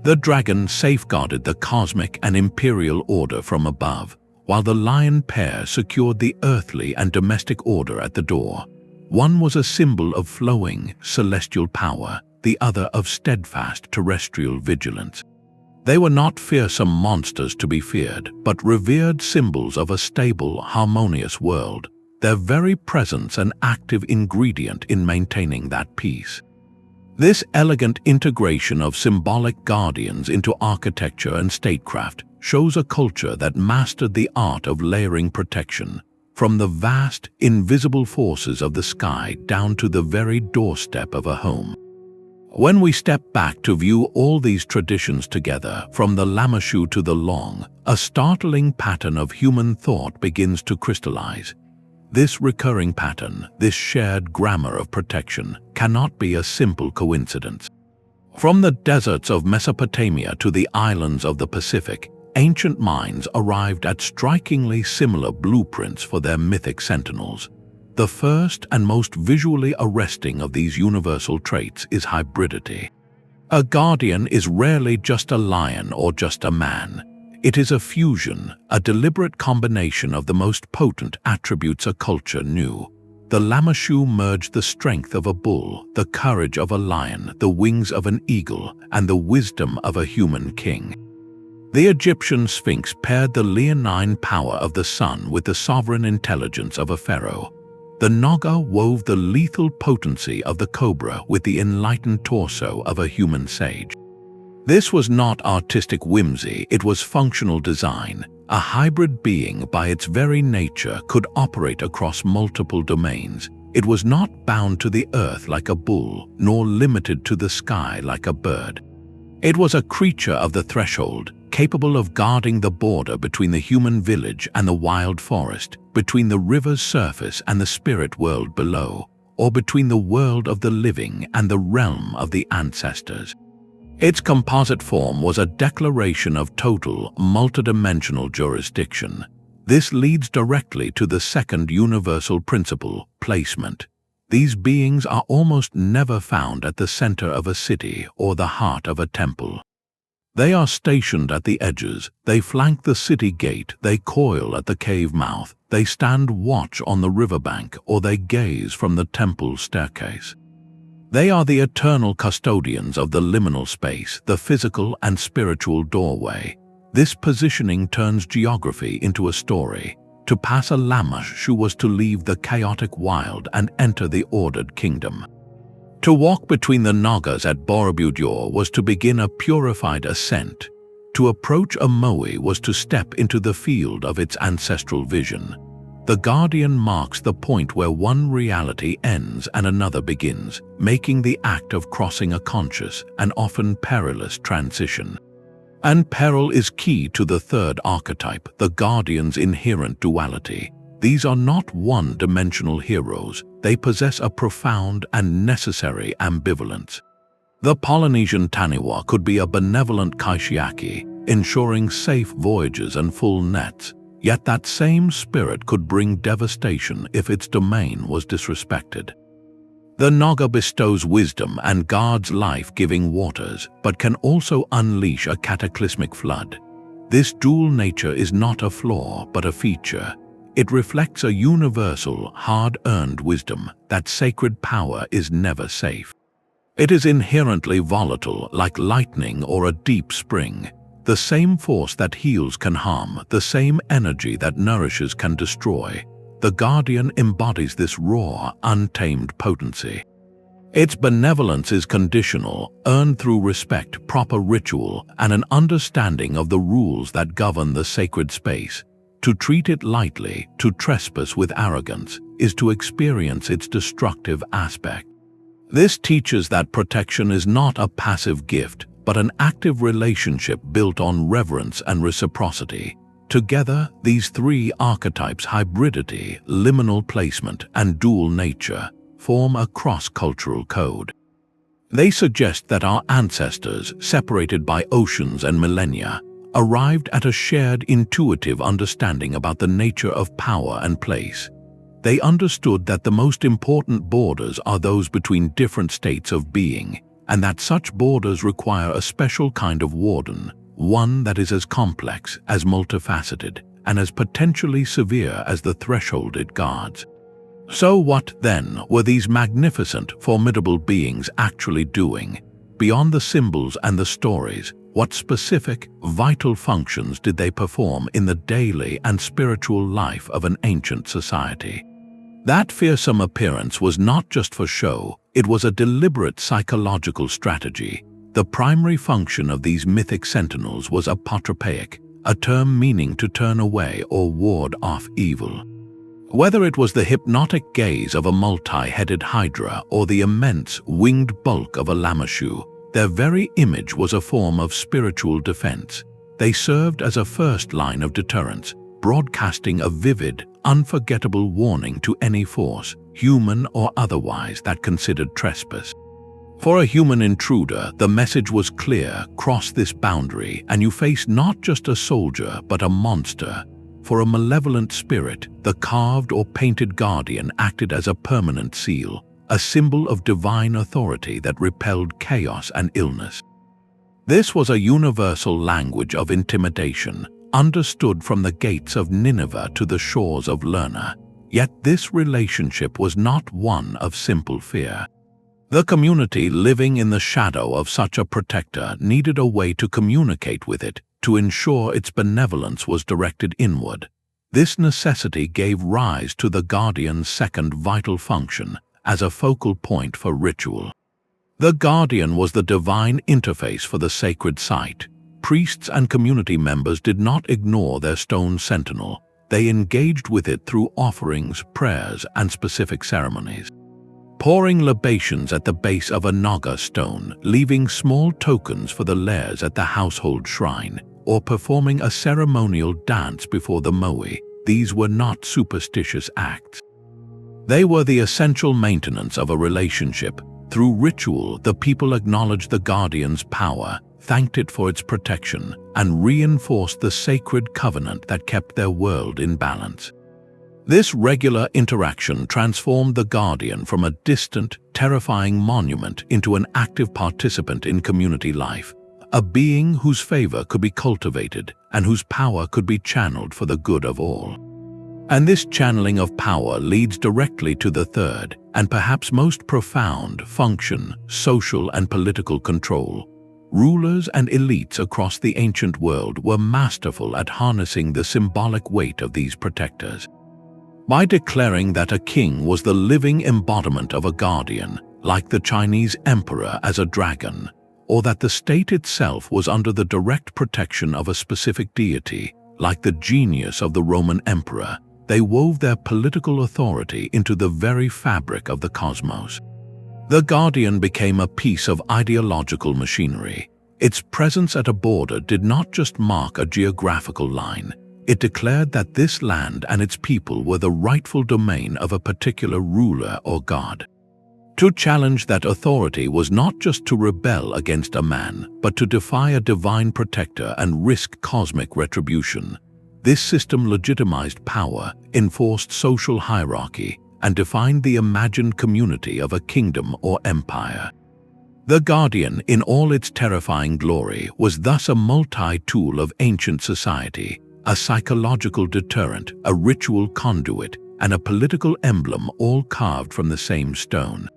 The dragon safeguarded the cosmic and imperial order from above, while the lion pair secured the earthly and domestic order at the door. One was a symbol of flowing, celestial power, the other of steadfast terrestrial vigilance. They were not fearsome monsters to be feared, but revered symbols of a stable, harmonious world, their very presence an active ingredient in maintaining that peace. This elegant integration of symbolic guardians into architecture and statecraft shows a culture that mastered the art of layering protection, from the vast, invisible forces of the sky down to the very doorstep of a home. When we step back to view all these traditions together, from the Lamassu to the Long, a startling pattern of human thought begins to crystallize. This recurring pattern, this shared grammar of protection, cannot be a simple coincidence. From the deserts of Mesopotamia to the islands of the Pacific, ancient minds arrived at strikingly similar blueprints for their mythic sentinels. The first and most visually arresting of these universal traits is hybridity. A guardian is rarely just a lion or just a man. It is a fusion, a deliberate combination of the most potent attributes a culture knew. The Lamassu merged the strength of a bull, the courage of a lion, the wings of an eagle, and the wisdom of a human king. The Egyptian Sphinx paired the leonine power of the sun with the sovereign intelligence of a pharaoh. The Naga wove the lethal potency of the cobra with the enlightened torso of a human sage. This was not artistic whimsy, it was functional design. A hybrid being by its very nature could operate across multiple domains. It was not bound to the earth like a bull, nor limited to the sky like a bird. It was a creature of the threshold, capable of guarding the border between the human village and the wild forest, between the river's surface and the spirit world below, or between the world of the living and the realm of the ancestors. Its composite form was a declaration of total, multidimensional jurisdiction. This leads directly to the second universal principle, placement. These beings are almost never found at the center of a city or the heart of a temple. They are stationed at the edges, they flank the city gate, they coil at the cave mouth, they stand watch on the riverbank, or they gaze from the temple staircase. They are the eternal custodians of the liminal space, the physical and spiritual doorway. This positioning turns geography into a story. To pass a Lamassu was to leave the chaotic wild and enter the ordered kingdom. To walk between the Nagas at Borobudur was to begin a purified ascent. To approach a Moai was to step into the field of its ancestral vision. The guardian marks the point where one reality ends and another begins, making the act of crossing a conscious and often perilous transition. And peril is key to the third archetype, the guardian's inherent duality. These are not one-dimensional heroes, they possess a profound and necessary ambivalence. The Polynesian Taniwha could be a benevolent kaishiaki, ensuring safe voyages and full nets, yet that same spirit could bring devastation if its domain was disrespected. The Naga bestows wisdom and guards life-giving waters, but can also unleash a cataclysmic flood. This dual nature is not a flaw, but a feature. It reflects a universal, hard-earned wisdom that sacred power is never safe. It is inherently volatile, like lightning or a deep spring. The same force that heals can harm, the same energy that nourishes can destroy. The Guardian embodies this raw, untamed potency. Its benevolence is conditional, earned through respect, proper ritual, and an understanding of the rules that govern the sacred space. To treat it lightly, to trespass with arrogance, is to experience its destructive aspect. This teaches that protection is not a passive gift, but an active relationship built on reverence and reciprocity. Together, these three archetypes, hybridity, liminal placement, and dual nature, form a cross-cultural code. They suggest that our ancestors, separated by oceans and millennia, arrived at a shared intuitive understanding about the nature of power and place. They understood that the most important borders are those between different states of being, and that such borders require a special kind of warden, one that is as complex, as multifaceted, and as potentially severe as the threshold it guards. So what, then, were these magnificent, formidable beings actually doing? Beyond the symbols and the stories, what specific, vital functions did they perform in the daily and spiritual life of an ancient society? That fearsome appearance was not just for show, it was a deliberate psychological strategy. The primary function of these mythic sentinels was apotropaic, a term meaning to turn away or ward off evil. Whether it was the hypnotic gaze of a multi-headed hydra or the immense winged bulk of a Lamassu, their very image was a form of spiritual defense. They served as a first line of deterrence, broadcasting a vivid, unforgettable warning to any force, human or otherwise, that considered trespass. For a human intruder, the message was clear: cross this boundary and you face not just a soldier but a monster. For a malevolent spirit, the carved or painted guardian acted as a permanent seal, a symbol of divine authority that repelled chaos and illness. This was a universal language of intimidation, understood from the gates of Nineveh to the shores of Lerna. Yet this relationship was not one of simple fear. The community living in the shadow of such a protector needed a way to communicate with it, to ensure its benevolence was directed inward. This necessity gave rise to the Guardian's second vital function, as a focal point for ritual. The Guardian was the divine interface for the sacred site. Priests and community members did not ignore their stone sentinel. They engaged with it through offerings, prayers, and specific ceremonies. Pouring libations at the base of a Naga stone, leaving small tokens for the Lares at the household shrine, or performing a ceremonial dance before the moe, these were not superstitious acts. They were the essential maintenance of a relationship. Through ritual, the people acknowledged the Guardian's power, thanked it for its protection, and reinforced the sacred covenant that kept their world in balance. This regular interaction transformed the Guardian from a distant, terrifying monument into an active participant in community life, a being whose favor could be cultivated and whose power could be channeled for the good of all. And this channeling of power leads directly to the third, and perhaps most profound, function: social and political control. Rulers and elites across the ancient world were masterful at harnessing the symbolic weight of these protectors. By declaring that a king was the living embodiment of a guardian, like the Chinese emperor as a dragon, or that the state itself was under the direct protection of a specific deity, like the genius of the Roman emperor, they wove their political authority into the very fabric of the cosmos. The Guardian became a piece of ideological machinery. Its presence at a border did not just mark a geographical line. It declared that this land and its people were the rightful domain of a particular ruler or god. To challenge that authority was not just to rebel against a man, but to defy a divine protector and risk cosmic retribution. This system legitimized power, enforced social hierarchy, and defined the imagined community of a kingdom or empire. The Guardian, in all its terrifying glory, was thus a multi-tool of ancient society, a psychological deterrent, a ritual conduit, and a political emblem, all carved from the same stone.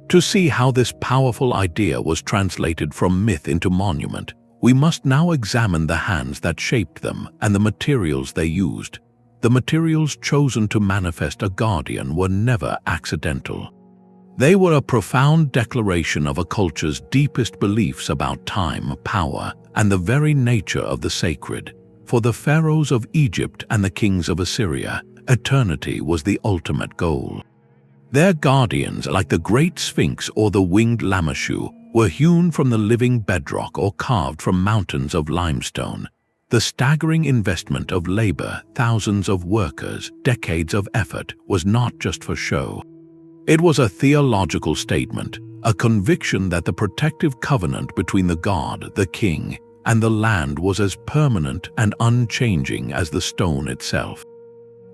To see how this powerful idea was translated from myth into monument, we must now examine the hands that shaped them and the materials they used. The materials chosen to manifest a guardian were never accidental. They were a profound declaration of a culture's deepest beliefs about time, power, and the very nature of the sacred. For the pharaohs of Egypt and the kings of Assyria, eternity was the ultimate goal. Their guardians, like the great Sphinx or the winged Lamassu, were hewn from the living bedrock or carved from mountains of limestone. The staggering investment of labor, thousands of workers, decades of effort, was not just for show. It was a theological statement, a conviction that the protective covenant between the god, the king, and the land was as permanent and unchanging as the stone itself.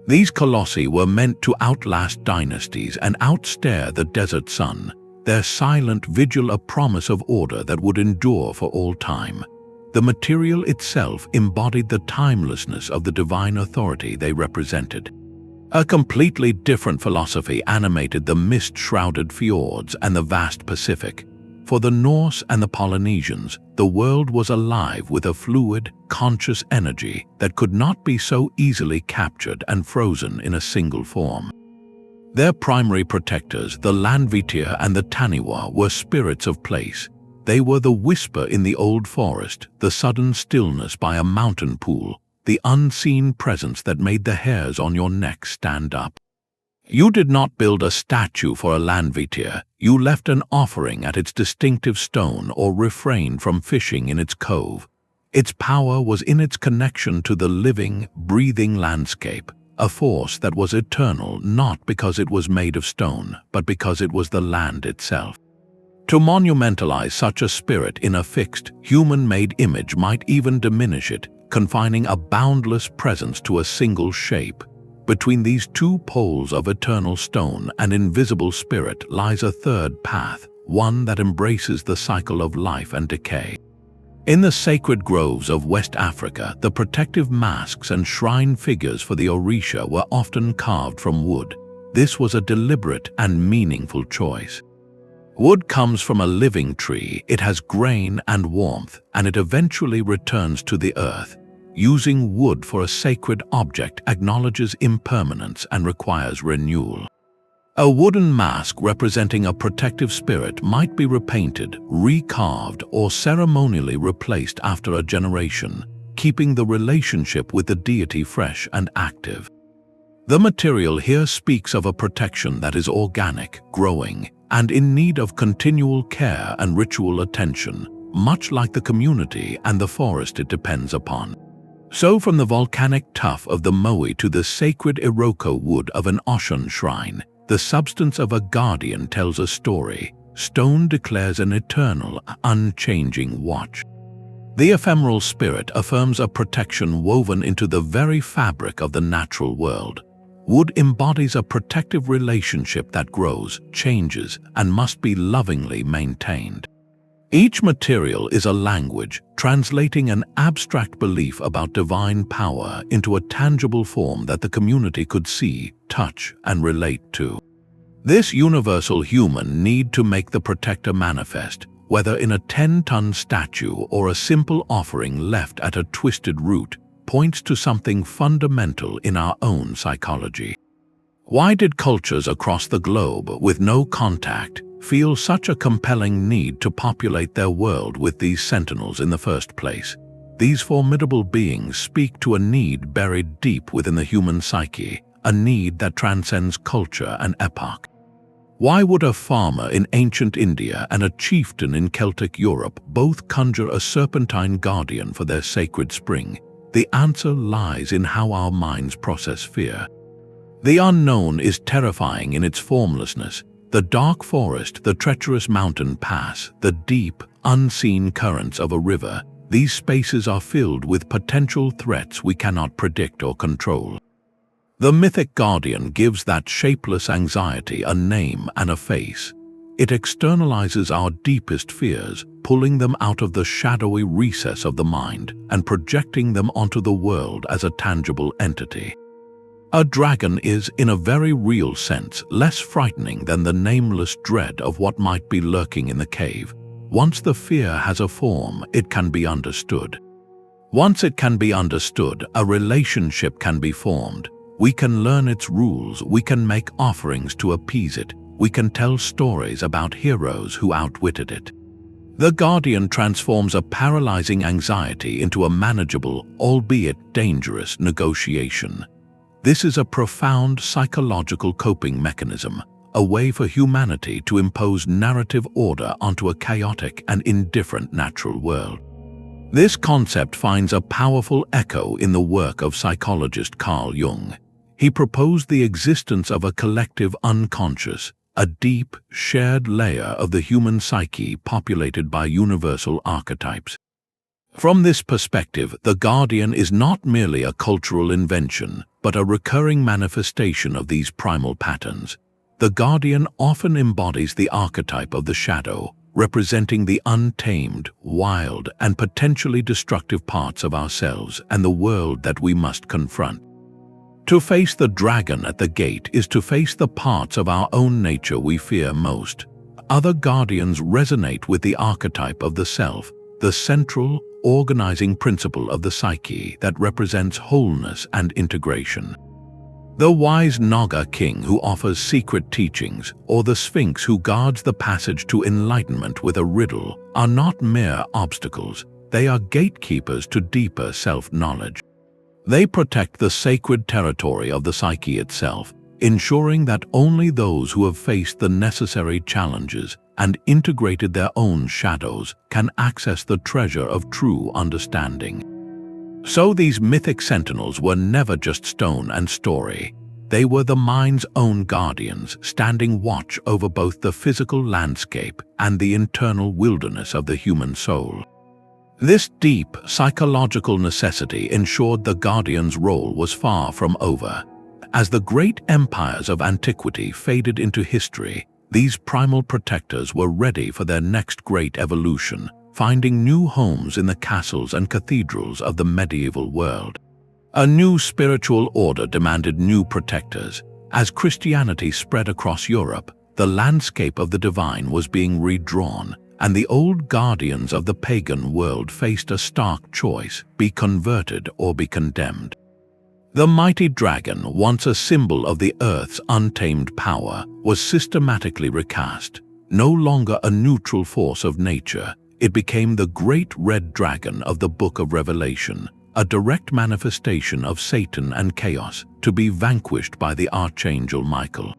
These colossi were meant to outlast dynasties and outstare the desert sun, their silent vigil a promise of order that would endure for all time. The material itself embodied the timelessness of the divine authority they represented. A completely different philosophy animated the mist-shrouded fjords and the vast Pacific. For the Norse and the Polynesians, the world was alive with a fluid, conscious energy that could not be so easily captured and frozen in a single form. Their primary protectors, the Landvættir and the Taniwha, were spirits of place. They were the whisper in the old forest, the sudden stillness by a mountain pool, the unseen presence that made the hairs on your neck stand up. You did not build a statue for a Landvættir, you left an offering at its distinctive stone or refrained from fishing in its cove. Its power was in its connection to the living, breathing landscape, a force that was eternal not because it was made of stone, but because it was the land itself. To monumentalize such a spirit in a fixed, human-made image might even diminish it, confining a boundless presence to a single shape. Between these two poles of eternal stone and invisible spirit lies a third path, one that embraces the cycle of life and decay. In the sacred groves of West Africa, the protective masks and shrine figures for the Orisha were often carved from wood. This was a deliberate and meaningful choice. Wood comes from a living tree, it has grain and warmth, and it eventually returns to the earth. Using wood for a sacred object acknowledges impermanence and requires renewal. A wooden mask representing a protective spirit might be repainted, recarved, or ceremonially replaced after a generation, keeping the relationship with the deity fresh and active. The material here speaks of a protection that is organic, growing, and in need of continual care and ritual attention, much like the community and the forest it depends upon. So from the volcanic tuff of the Moai to the sacred Iroko wood of an Oshun shrine, the substance of a guardian tells a story. Stone declares an eternal, unchanging watch. The ephemeral spirit affirms a protection woven into the very fabric of the natural world. Wood embodies a protective relationship that grows, changes, and must be lovingly maintained. Each material is a language, translating an abstract belief about divine power into a tangible form that the community could see, touch, and relate to. This universal human need to make the protector manifest, whether in a 10-ton statue or a simple offering left at a twisted root, points to something fundamental in our own psychology. Why did cultures across the globe with no contact feel such a compelling need to populate their world with these sentinels in the first place? These formidable beings speak to a need buried deep within the human psyche, a need that transcends culture and epoch. Why would a farmer in ancient India and a chieftain in Celtic Europe both conjure a serpentine guardian for their sacred spring? The answer lies in how our minds process fear. The unknown is terrifying in its formlessness. The dark forest, the treacherous mountain pass, the deep, unseen currents of a river, these spaces are filled with potential threats we cannot predict or control. The mythic guardian gives that shapeless anxiety a name and a face. It externalizes our deepest fears, pulling them out of the shadowy recess of the mind and projecting them onto the world as a tangible entity. A dragon is, in a very real sense, less frightening than the nameless dread of what might be lurking in the cave. Once the fear has a form, it can be understood. Once it can be understood, a relationship can be formed. We can learn its rules, we can make offerings to appease it, we can tell stories about heroes who outwitted it. The guardian transforms a paralyzing anxiety into a manageable, albeit dangerous, negotiation. This is a profound psychological coping mechanism, a way for humanity to impose narrative order onto a chaotic and indifferent natural world. This concept finds a powerful echo in the work of psychologist Carl Jung. He proposed the existence of a collective unconscious, a deep, shared layer of the human psyche populated by universal archetypes. From this perspective, the guardian is not merely a cultural invention, but a recurring manifestation of these primal patterns. The guardian often embodies the archetype of the shadow, representing the untamed, wild, and potentially destructive parts of ourselves and the world that we must confront. To face the dragon at the gate is to face the parts of our own nature we fear most. Other guardians resonate with the archetype of the self, the central, organizing principle of the psyche that represents wholeness and integration. The wise Naga king who offers secret teachings, or the Sphinx who guards the passage to enlightenment with a riddle, are not mere obstacles. They are gatekeepers to deeper self-knowledge. They protect the sacred territory of the psyche itself, ensuring that only those who have faced the necessary challenges and integrated their own shadows can access the treasure of true understanding. So these mythic sentinels were never just stone and story. They were the mind's own guardians, standing watch over both the physical landscape and the internal wilderness of the human soul. This deep psychological necessity ensured the guardian's role was far from over. As the great empires of antiquity faded into history, these primal protectors were ready for their next great evolution, finding new homes in the castles and cathedrals of the medieval world. A new spiritual order demanded new protectors. As Christianity spread across Europe, the landscape of the divine was being redrawn, and the old guardians of the pagan world faced a stark choice: be converted or be condemned. The mighty dragon, once a symbol of the earth's untamed power, was systematically recast. No longer a neutral force of nature, it became the great red dragon of the Book of Revelation, a direct manifestation of Satan and chaos, to be vanquished by the archangel Michael.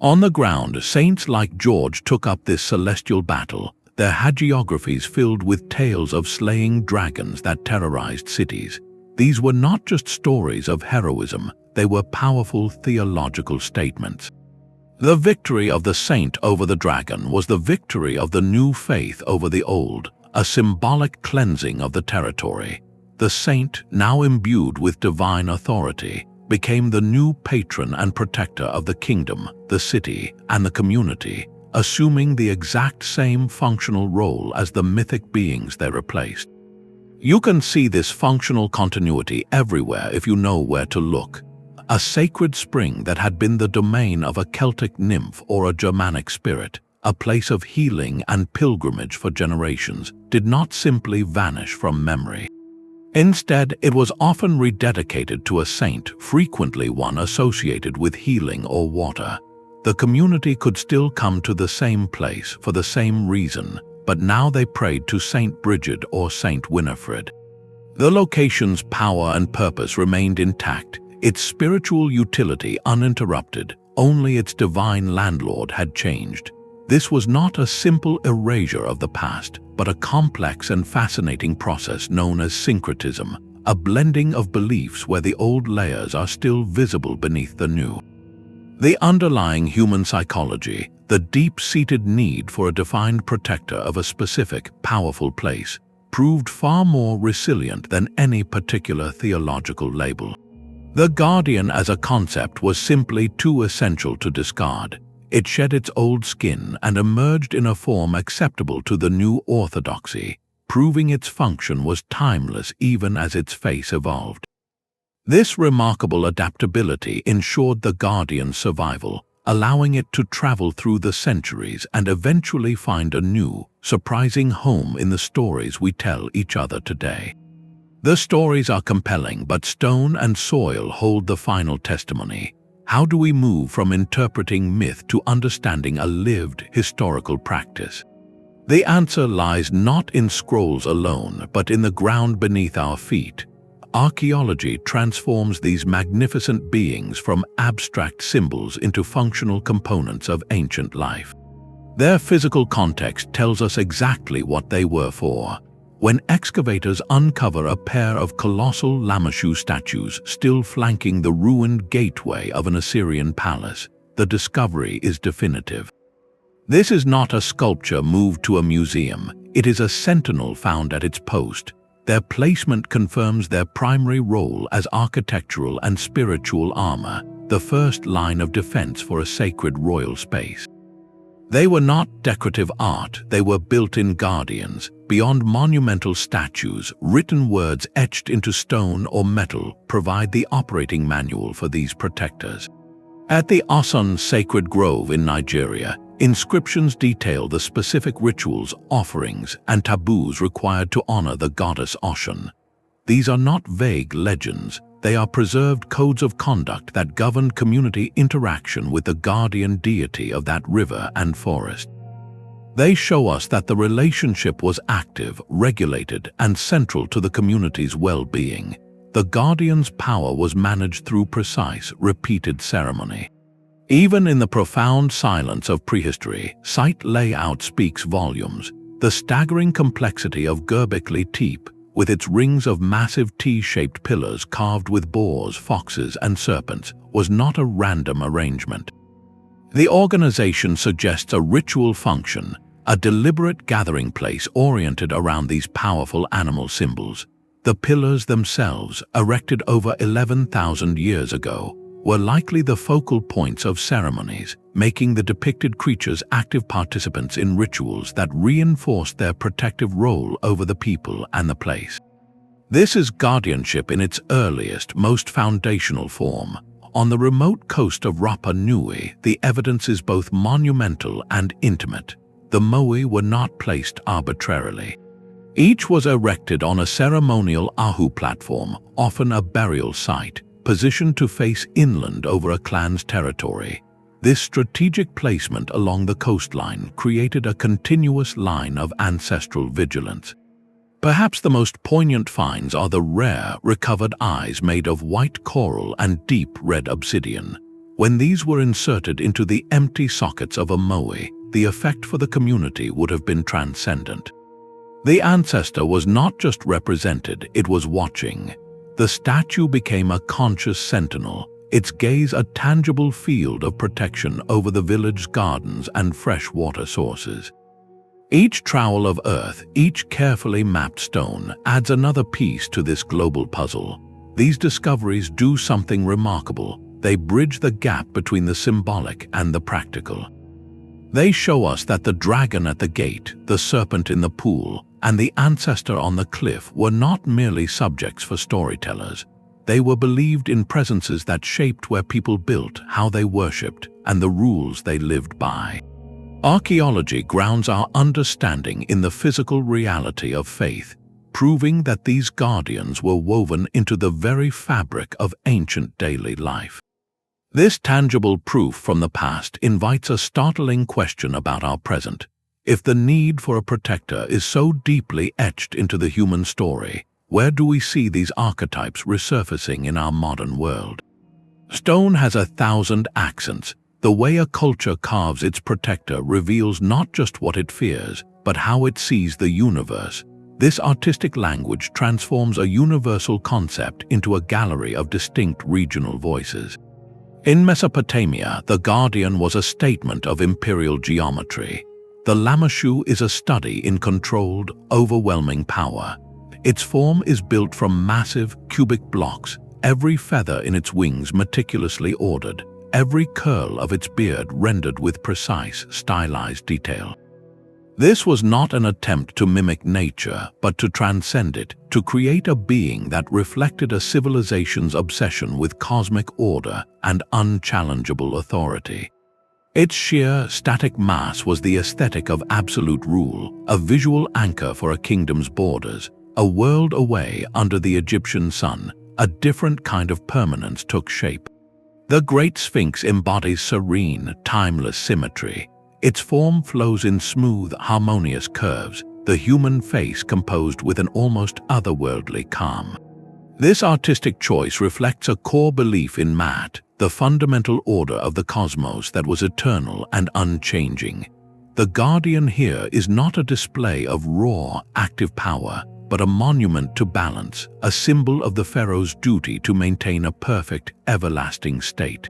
On the ground, saints like George took up this celestial battle, their hagiographies filled with tales of slaying dragons that terrorized cities. These were not just stories of heroism, they were powerful theological statements. The victory of the saint over the dragon was the victory of the new faith over the old, a symbolic cleansing of the territory. The saint, now imbued with divine authority, became the new patron and protector of the kingdom, the city, and the community, assuming the exact same functional role as the mythic beings they replaced. You can see this functional continuity everywhere if you know where to look. A sacred spring that had been the domain of a Celtic nymph or a Germanic spirit, a place of healing and pilgrimage for generations, did not simply vanish from memory. Instead, it was often rededicated to a saint, frequently one associated with healing or water. The community could still come to the same place for the same reason, but now they prayed to Saint Bridget or Saint Winifred. The location's power and purpose remained intact, its spiritual utility uninterrupted, only its divine landlord had changed. This was not a simple erasure of the past, but a complex and fascinating process known as syncretism, a blending of beliefs where the old layers are still visible beneath the new. The underlying human psychology, the deep-seated need for a defined protector of a specific, powerful place, proved far more resilient than any particular theological label. The guardian as a concept was simply too essential to discard. It shed its old skin and emerged in a form acceptable to the new orthodoxy, proving its function was timeless even as its face evolved. This remarkable adaptability ensured the guardian's survival, allowing it to travel through the centuries and eventually find a new, surprising home in the stories we tell each other today. The stories are compelling, but stone and soil hold the final testimony. How do we move from interpreting myth to understanding a lived historical practice? The answer lies not in scrolls alone, but in the ground beneath our feet. Archaeology transforms these magnificent beings from abstract symbols into functional components of ancient life. Their physical context tells us exactly what they were for. When excavators uncover a pair of colossal Lamassu statues still flanking the ruined gateway of an Assyrian palace, the discovery is definitive. This is not a sculpture moved to a museum, it is a sentinel found at its post. Their placement confirms their primary role as architectural and spiritual armor, the first line of defense for a sacred royal space. They were not decorative art, they were built-in guardians. Beyond monumental statues, written words etched into stone or metal provide the operating manual for these protectors. At the Osun sacred grove in Nigeria, inscriptions detail the specific rituals, offerings, and taboos required to honor the goddess Osun. These are not vague legends, they are preserved codes of conduct that govern community interaction with the guardian deity of that river and forest. They show us that the relationship was active, regulated, and central to the community's well-being. The guardian's power was managed through precise, repeated ceremony. Even in the profound silence of prehistory, site layout speaks volumes. The staggering complexity of Göbekli Tepe, with its rings of massive T-shaped pillars carved with boars, foxes, and serpents, was not a random arrangement. The organization suggests a ritual function, a deliberate gathering place oriented around these powerful animal symbols. The pillars themselves, erected over 11,000 years ago, were likely the focal points of ceremonies, making the depicted creatures active participants in rituals that reinforced their protective role over the people and the place. This is guardianship in its earliest, most foundational form. On the remote coast of Rapa Nui, the evidence is both monumental and intimate. The moai were not placed arbitrarily. Each was erected on a ceremonial ahu platform, often a burial site, positioned to face inland over a clan's territory. This strategic placement along the coastline created a continuous line of ancestral vigilance. Perhaps the most poignant finds are the rare, recovered eyes made of white coral and deep red obsidian. When these were inserted into the empty sockets of a moai, the effect for the community would have been transcendent. The ancestor was not just represented, it was watching. The statue became a conscious sentinel, its gaze a tangible field of protection over the village's gardens and fresh water sources. Each trowel of earth, each carefully mapped stone, adds another piece to this global puzzle. These discoveries do something remarkable. They bridge the gap between the symbolic and the practical. They show us that the dragon at the gate, the serpent in the pool, and the ancestor on the cliff were not merely subjects for storytellers. They were believed in presences that shaped where people built, how they worshipped, and the rules they lived by. Archaeology grounds our understanding in the physical reality of faith, proving that these guardians were woven into the very fabric of ancient daily life. This tangible proof from the past invites a startling question about our present. If the need for a protector is so deeply etched into the human story, where do we see these archetypes resurfacing in our modern world? Stone has 1,000 accents. The way a culture carves its protector reveals not just what it fears, but how it sees the universe. This artistic language transforms a universal concept into a gallery of distinct regional voices. In Mesopotamia, the guardian was a statement of imperial geometry. The The Lamassu is a study in controlled, overwhelming power. Its form is built from massive, cubic blocks, every feather in its wings meticulously ordered, every curl of its beard rendered with precise, stylized detail. This was not an attempt to mimic nature, but to transcend it, to create a being that reflected a civilization's obsession with cosmic order and unchallengeable authority. Its sheer, static mass was the aesthetic of absolute rule, a visual anchor for a kingdom's borders. A world away under the Egyptian sun, a different kind of permanence took shape. The Great Sphinx embodies serene, timeless symmetry. Its form flows in smooth, harmonious curves, the human face composed with an almost otherworldly calm. This artistic choice reflects a core belief in Maat, the fundamental order of the cosmos that was eternal and unchanging. The Guardian here is not a display of raw, active power, but a monument to balance, a symbol of the pharaoh's duty to maintain a perfect, everlasting state.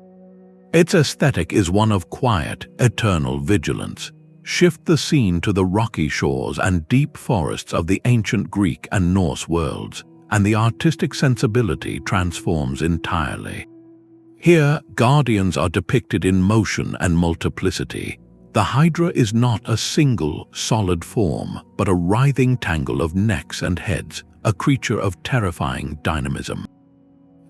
Its aesthetic is one of quiet, eternal vigilance. Shift the scene to the rocky shores and deep forests of the ancient Greek and Norse worlds, and the artistic sensibility transforms entirely. Here, guardians are depicted in motion and multiplicity. The Hydra is not a single, solid form, but a writhing tangle of necks and heads, a creature of terrifying dynamism.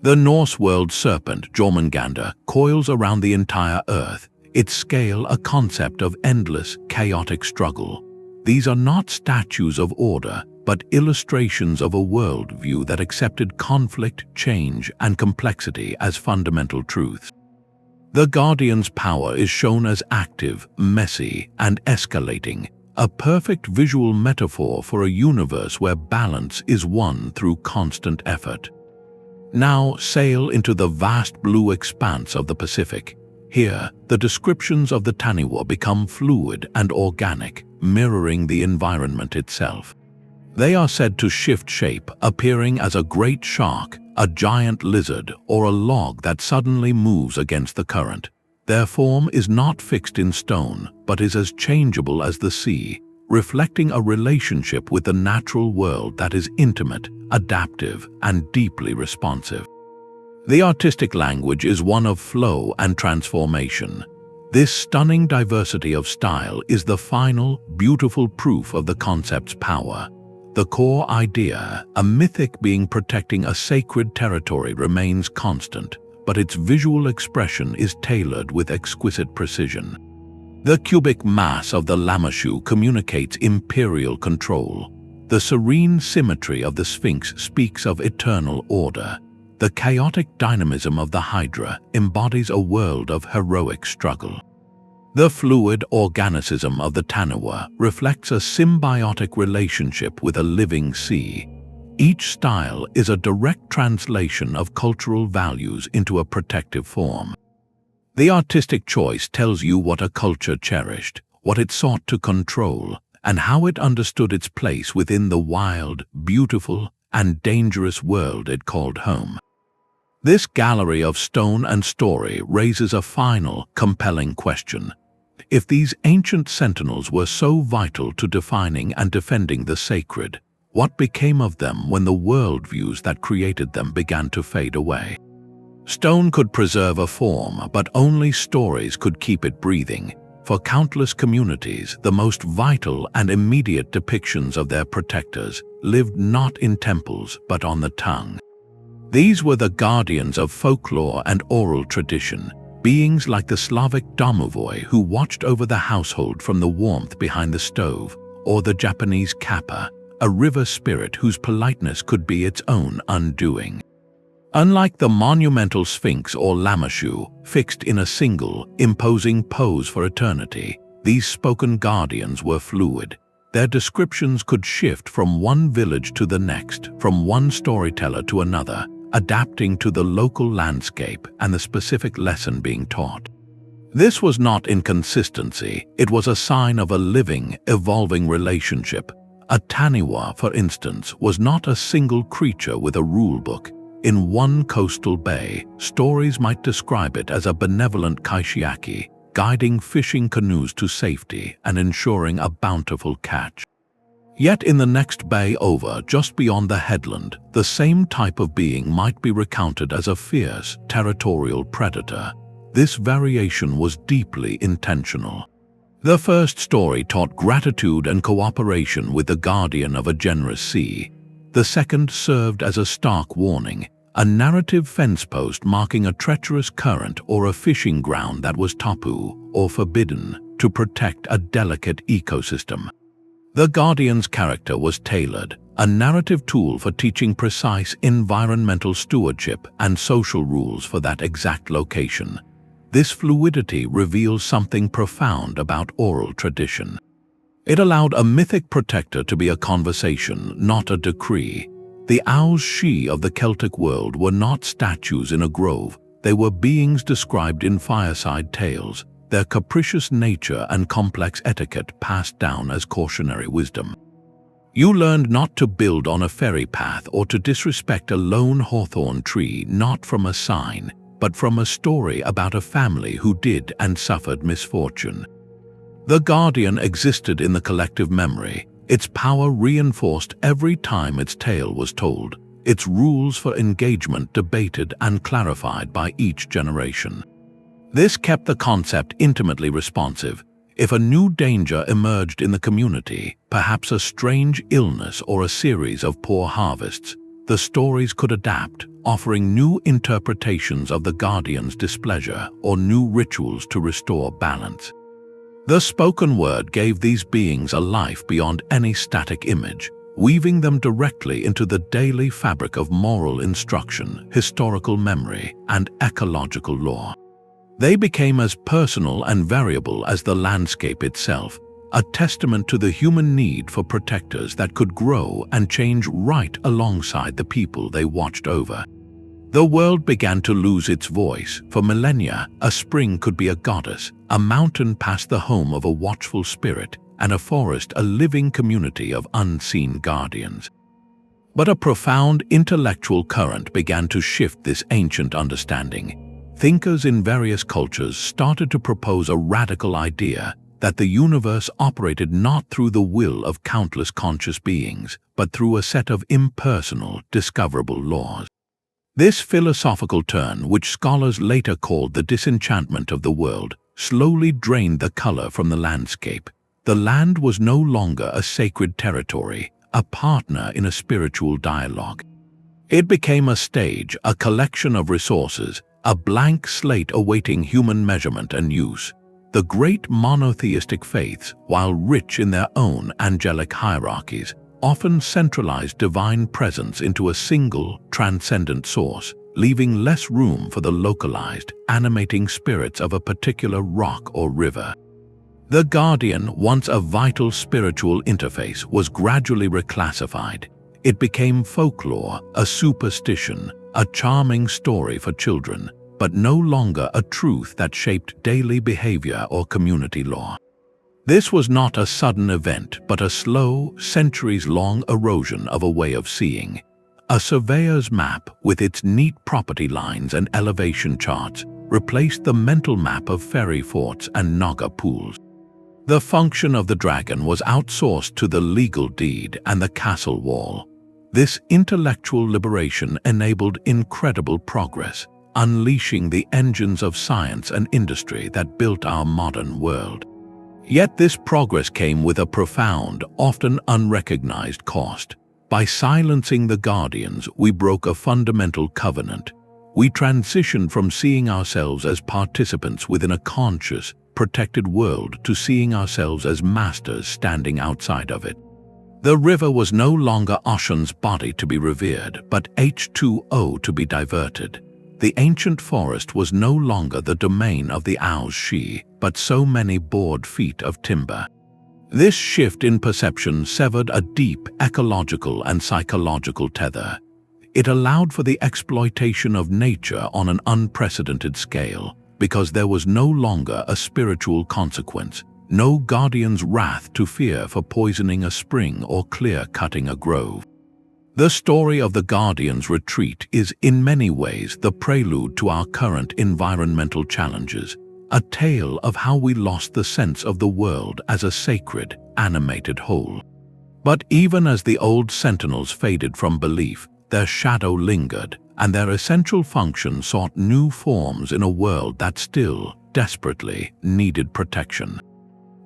The Norse world serpent, Jormungandr, coils around the entire earth, its scale a concept of endless, chaotic struggle. These are not statues of order, but illustrations of a worldview that accepted conflict, change, and complexity as fundamental truths. The Guardian's power is shown as active, messy, and escalating, a perfect visual metaphor for a universe where balance is won through constant effort. Now sail into the vast blue expanse of the Pacific. Here, the descriptions of the Taniwha become fluid and organic, mirroring the environment itself. They are said to shift shape, appearing as a great shark, a giant lizard, or a log that suddenly moves against the current. Their form is not fixed in stone, but is as changeable as the sea, reflecting a relationship with the natural world that is intimate, adaptive, and deeply responsive. The artistic language is one of flow and transformation. This stunning diversity of style is the final, beautiful proof of the concept's power. The core idea, a mythic being protecting a sacred territory, remains constant, but its visual expression is tailored with exquisite precision. The cubic mass of the Lamassu communicates imperial control. The serene symmetry of the Sphinx speaks of eternal order. The chaotic dynamism of the Hydra embodies a world of heroic struggle. The fluid organicism of the Taniwha reflects a symbiotic relationship with a living sea. Each style is a direct translation of cultural values into a protective form. The artistic choice tells you what a culture cherished, what it sought to control, and how it understood its place within the wild, beautiful, and dangerous world it called home. This gallery of stone and story raises a final, compelling question. If these ancient sentinels were so vital to defining and defending the sacred, what became of them when the worldviews that created them began to fade away? Stone could preserve a form, but only stories could keep it breathing. For countless communities, the most vital and immediate depictions of their protectors lived not in temples, but on the tongue. These were the guardians of folklore and oral tradition, beings like the Slavic domovoi who watched over the household from the warmth behind the stove, or the Japanese kappa, a river spirit whose politeness could be its own undoing. Unlike the monumental Sphinx or Lamassu, fixed in a single, imposing pose for eternity, these spoken guardians were fluid. Their descriptions could shift from one village to the next, from one storyteller to another, adapting to the local landscape and the specific lesson being taught. This was not inconsistency, it was a sign of a living, evolving relationship. A Taniwha, for instance, was not a single creature with a rulebook. In one coastal bay, stories might describe it as a benevolent kaishiaki, guiding fishing canoes to safety and ensuring a bountiful catch. Yet in the next bay over, just beyond the headland, the same type of being might be recounted as a fierce, territorial predator. This variation was deeply intentional. The first story taught gratitude and cooperation with the guardian of a generous sea. The second served as a stark warning, a narrative fence post marking a treacherous current or a fishing ground that was tapu, or forbidden, to protect a delicate ecosystem. The guardian's character was tailored, a narrative tool for teaching precise environmental stewardship and social rules for that exact location. This fluidity reveals something profound about oral tradition. It allowed a mythic protector to be a conversation, not a decree. The Aos Sí of the Celtic world were not statues in a grove, they were beings described in fireside tales, their capricious nature and complex etiquette passed down as cautionary wisdom. You learned not to build on a ferry path or to disrespect a lone hawthorn tree, not from a sign, but from a story about a family who did and suffered misfortune. The guardian existed in the collective memory, its power reinforced every time its tale was told, its rules for engagement debated and clarified by each generation. This kept the concept intimately responsive. If a new danger emerged in the community, perhaps a strange illness or a series of poor harvests, the stories could adapt, offering new interpretations of the guardian's displeasure or new rituals to restore balance. The spoken word gave these beings a life beyond any static image, weaving them directly into the daily fabric of moral instruction, historical memory, and ecological lore. They became as personal and variable as the landscape itself, a testament to the human need for protectors that could grow and change right alongside the people they watched over. The world began to lose its voice. For millennia, a spring could be a goddess, a mountain past the home of a watchful spirit, and a forest a living community of unseen guardians. But a profound intellectual current began to shift this ancient understanding. Thinkers in various cultures started to propose a radical idea that the universe operated not through the will of countless conscious beings, but through a set of impersonal, discoverable laws. This philosophical turn, which scholars later called the disenchantment of the world, slowly drained the color from the landscape. The land was no longer a sacred territory, a partner in a spiritual dialogue. It became a stage, a collection of resources, a blank slate awaiting human measurement and use. The great monotheistic faiths, while rich in their own angelic hierarchies, often centralized divine presence into a single, transcendent source, leaving less room for the localized, animating spirits of a particular rock or river. The guardian, once a vital spiritual interface, was gradually reclassified. It became folklore, a superstition, a charming story for children, but no longer a truth that shaped daily behavior or community law. This was not a sudden event, but a slow, centuries-long erosion of a way of seeing. A surveyor's map, with its neat property lines and elevation charts, replaced the mental map of fairy forts and Naga pools. The function of the dragon was outsourced to the legal deed and the castle wall. This intellectual liberation enabled incredible progress, unleashing the engines of science and industry that built our modern world. Yet this progress came with a profound, often unrecognized cost. By silencing the guardians, we broke a fundamental covenant. We transitioned from seeing ourselves as participants within a conscious, protected world to seeing ourselves as masters standing outside of it. The river was no longer Ocean's body to be revered, but H2O to be diverted. The ancient forest was no longer the domain of the Aos Sí, but so many board feet of timber. This shift in perception severed a deep ecological and psychological tether. It allowed for the exploitation of nature on an unprecedented scale, because there was no longer a spiritual consequence, no guardian's wrath to fear for poisoning a spring or clear-cutting a grove. The story of the guardian's retreat is in many ways the prelude to our current environmental challenges, a tale of how we lost the sense of the world as a sacred, animated whole. But even as the old sentinels faded from belief, their shadow lingered, and their essential function sought new forms in a world that still, desperately, needed protection.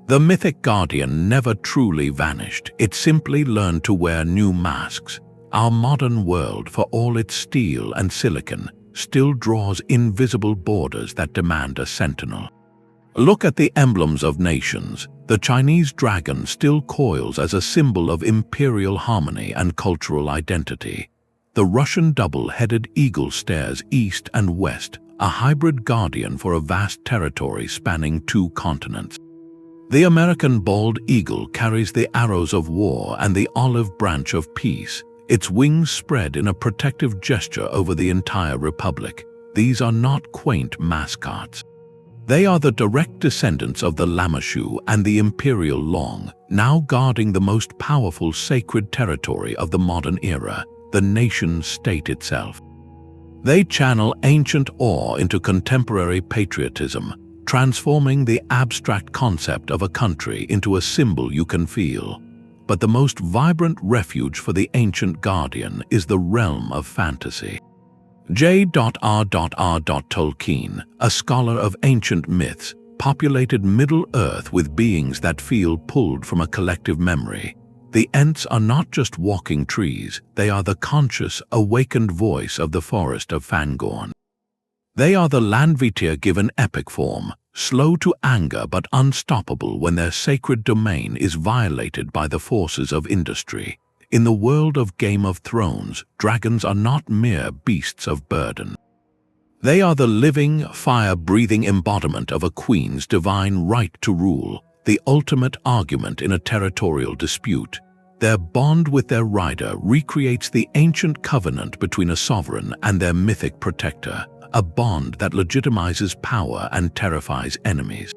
The mythic guardian never truly vanished, it simply learned to wear new masks. Our modern world, for all its steel and silicon, still draws invisible borders that demand a sentinel. Look at the emblems of nations. The Chinese dragon still coils as a symbol of imperial harmony and cultural identity. The Russian double-headed eagle stares east and west, a hybrid guardian for a vast territory spanning 2 continents. The American bald eagle carries the arrows of war and the olive branch of peace, its wings spread in a protective gesture over the entire republic. These are not quaint mascots. They are the direct descendants of the Lamassu and the Imperial long, now guarding the most powerful sacred territory of the modern era, the nation-state itself. They channel ancient awe into contemporary patriotism, transforming the abstract concept of a country into a symbol you can feel. But the most vibrant refuge for the ancient guardian is the realm of fantasy. J.R.R. Tolkien, a scholar of ancient myths, populated Middle-earth with beings that feel pulled from a collective memory. The Ents are not just walking trees, they are the conscious, awakened voice of the forest of Fangorn. They are the Landvættir given epic form, slow to anger but unstoppable when their sacred domain is violated by the forces of industry. In the world of Game of Thrones, dragons are not mere beasts of burden. They are the living, fire-breathing embodiment of a queen's divine right to rule, the ultimate argument in a territorial dispute. Their bond with their rider recreates the ancient covenant between a sovereign and their mythic protector, a bond that legitimizes power and terrifies enemies.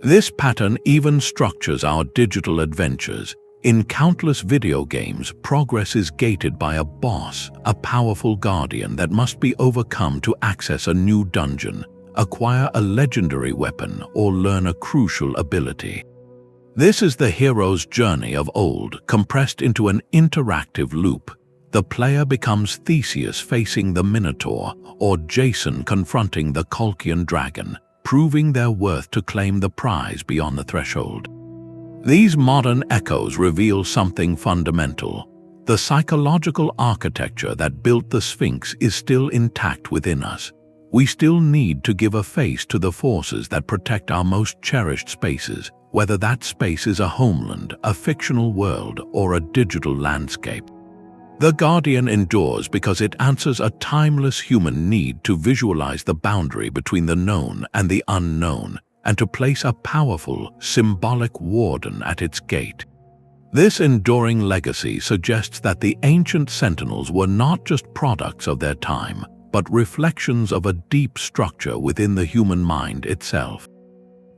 This pattern even structures our digital adventures. In countless video games, progress is gated by a boss, a powerful guardian that must be overcome to access a new dungeon, acquire a legendary weapon, or learn a crucial ability. This is the hero's journey of old, compressed into an interactive loop. The player becomes Theseus facing the Minotaur, or Jason confronting the Colchian dragon, proving their worth to claim the prize beyond the threshold. These modern echoes reveal something fundamental. The psychological architecture that built the Sphinx is still intact within us. We still need to give a face to the forces that protect our most cherished spaces, whether that space is a homeland, a fictional world, or a digital landscape. The Guardian endures because it answers a timeless human need to visualize the boundary between the known and the unknown, and to place a powerful, symbolic warden at its gate. This enduring legacy suggests that the ancient sentinels were not just products of their time, but reflections of a deep structure within the human mind itself.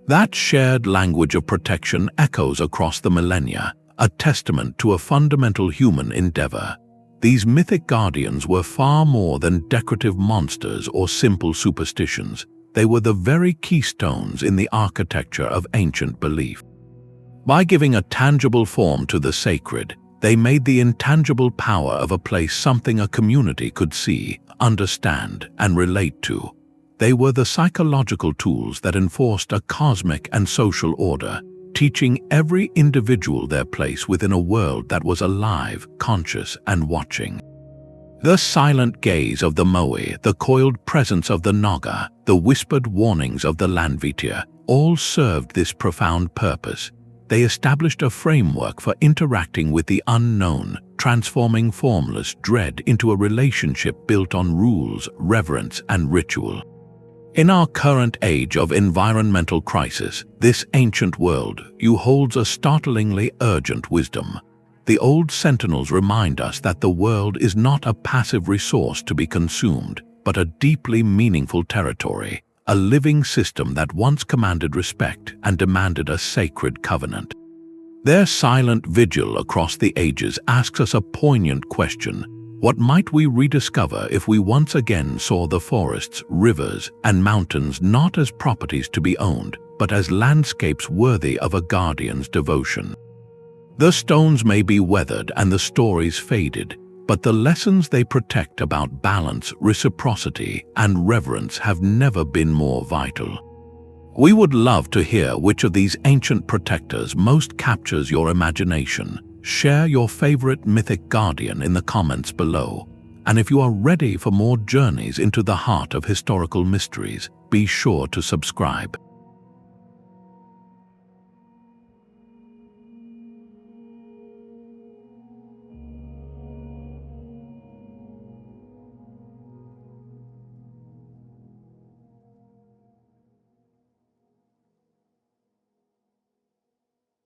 That shared language of protection echoes across the millennia, a testament to a fundamental human endeavor. These mythic guardians were far more than decorative monsters or simple superstitions. They were the very keystones in the architecture of ancient belief. By giving a tangible form to the sacred, they made the intangible power of a place something a community could see, understand, and relate to. They were the psychological tools that enforced a cosmic and social order, teaching every individual their place within a world that was alive, conscious, and watching. The silent gaze of the Moe, the coiled presence of the Naga, the whispered warnings of the Landvættir, all served this profound purpose. They established a framework for interacting with the unknown, transforming formless dread into a relationship built on rules, reverence, and ritual. In our current age of environmental crisis, this ancient world holds a startlingly urgent wisdom. The old sentinels remind us that the world is not a passive resource to be consumed, but a deeply meaningful territory, a living system that once commanded respect and demanded a sacred covenant. Their silent vigil across the ages asks us a poignant question. What might we rediscover if we once again saw the forests, rivers, and mountains not as properties to be owned, but as landscapes worthy of a guardian's devotion? The stones may be weathered and the stories faded, but the lessons they protect about balance, reciprocity, and reverence have never been more vital. We would love to hear which of these ancient protectors most captures your imagination. Share your favorite mythic guardian in the comments below. And if you are ready for more journeys into the heart of historical mysteries, be sure to subscribe.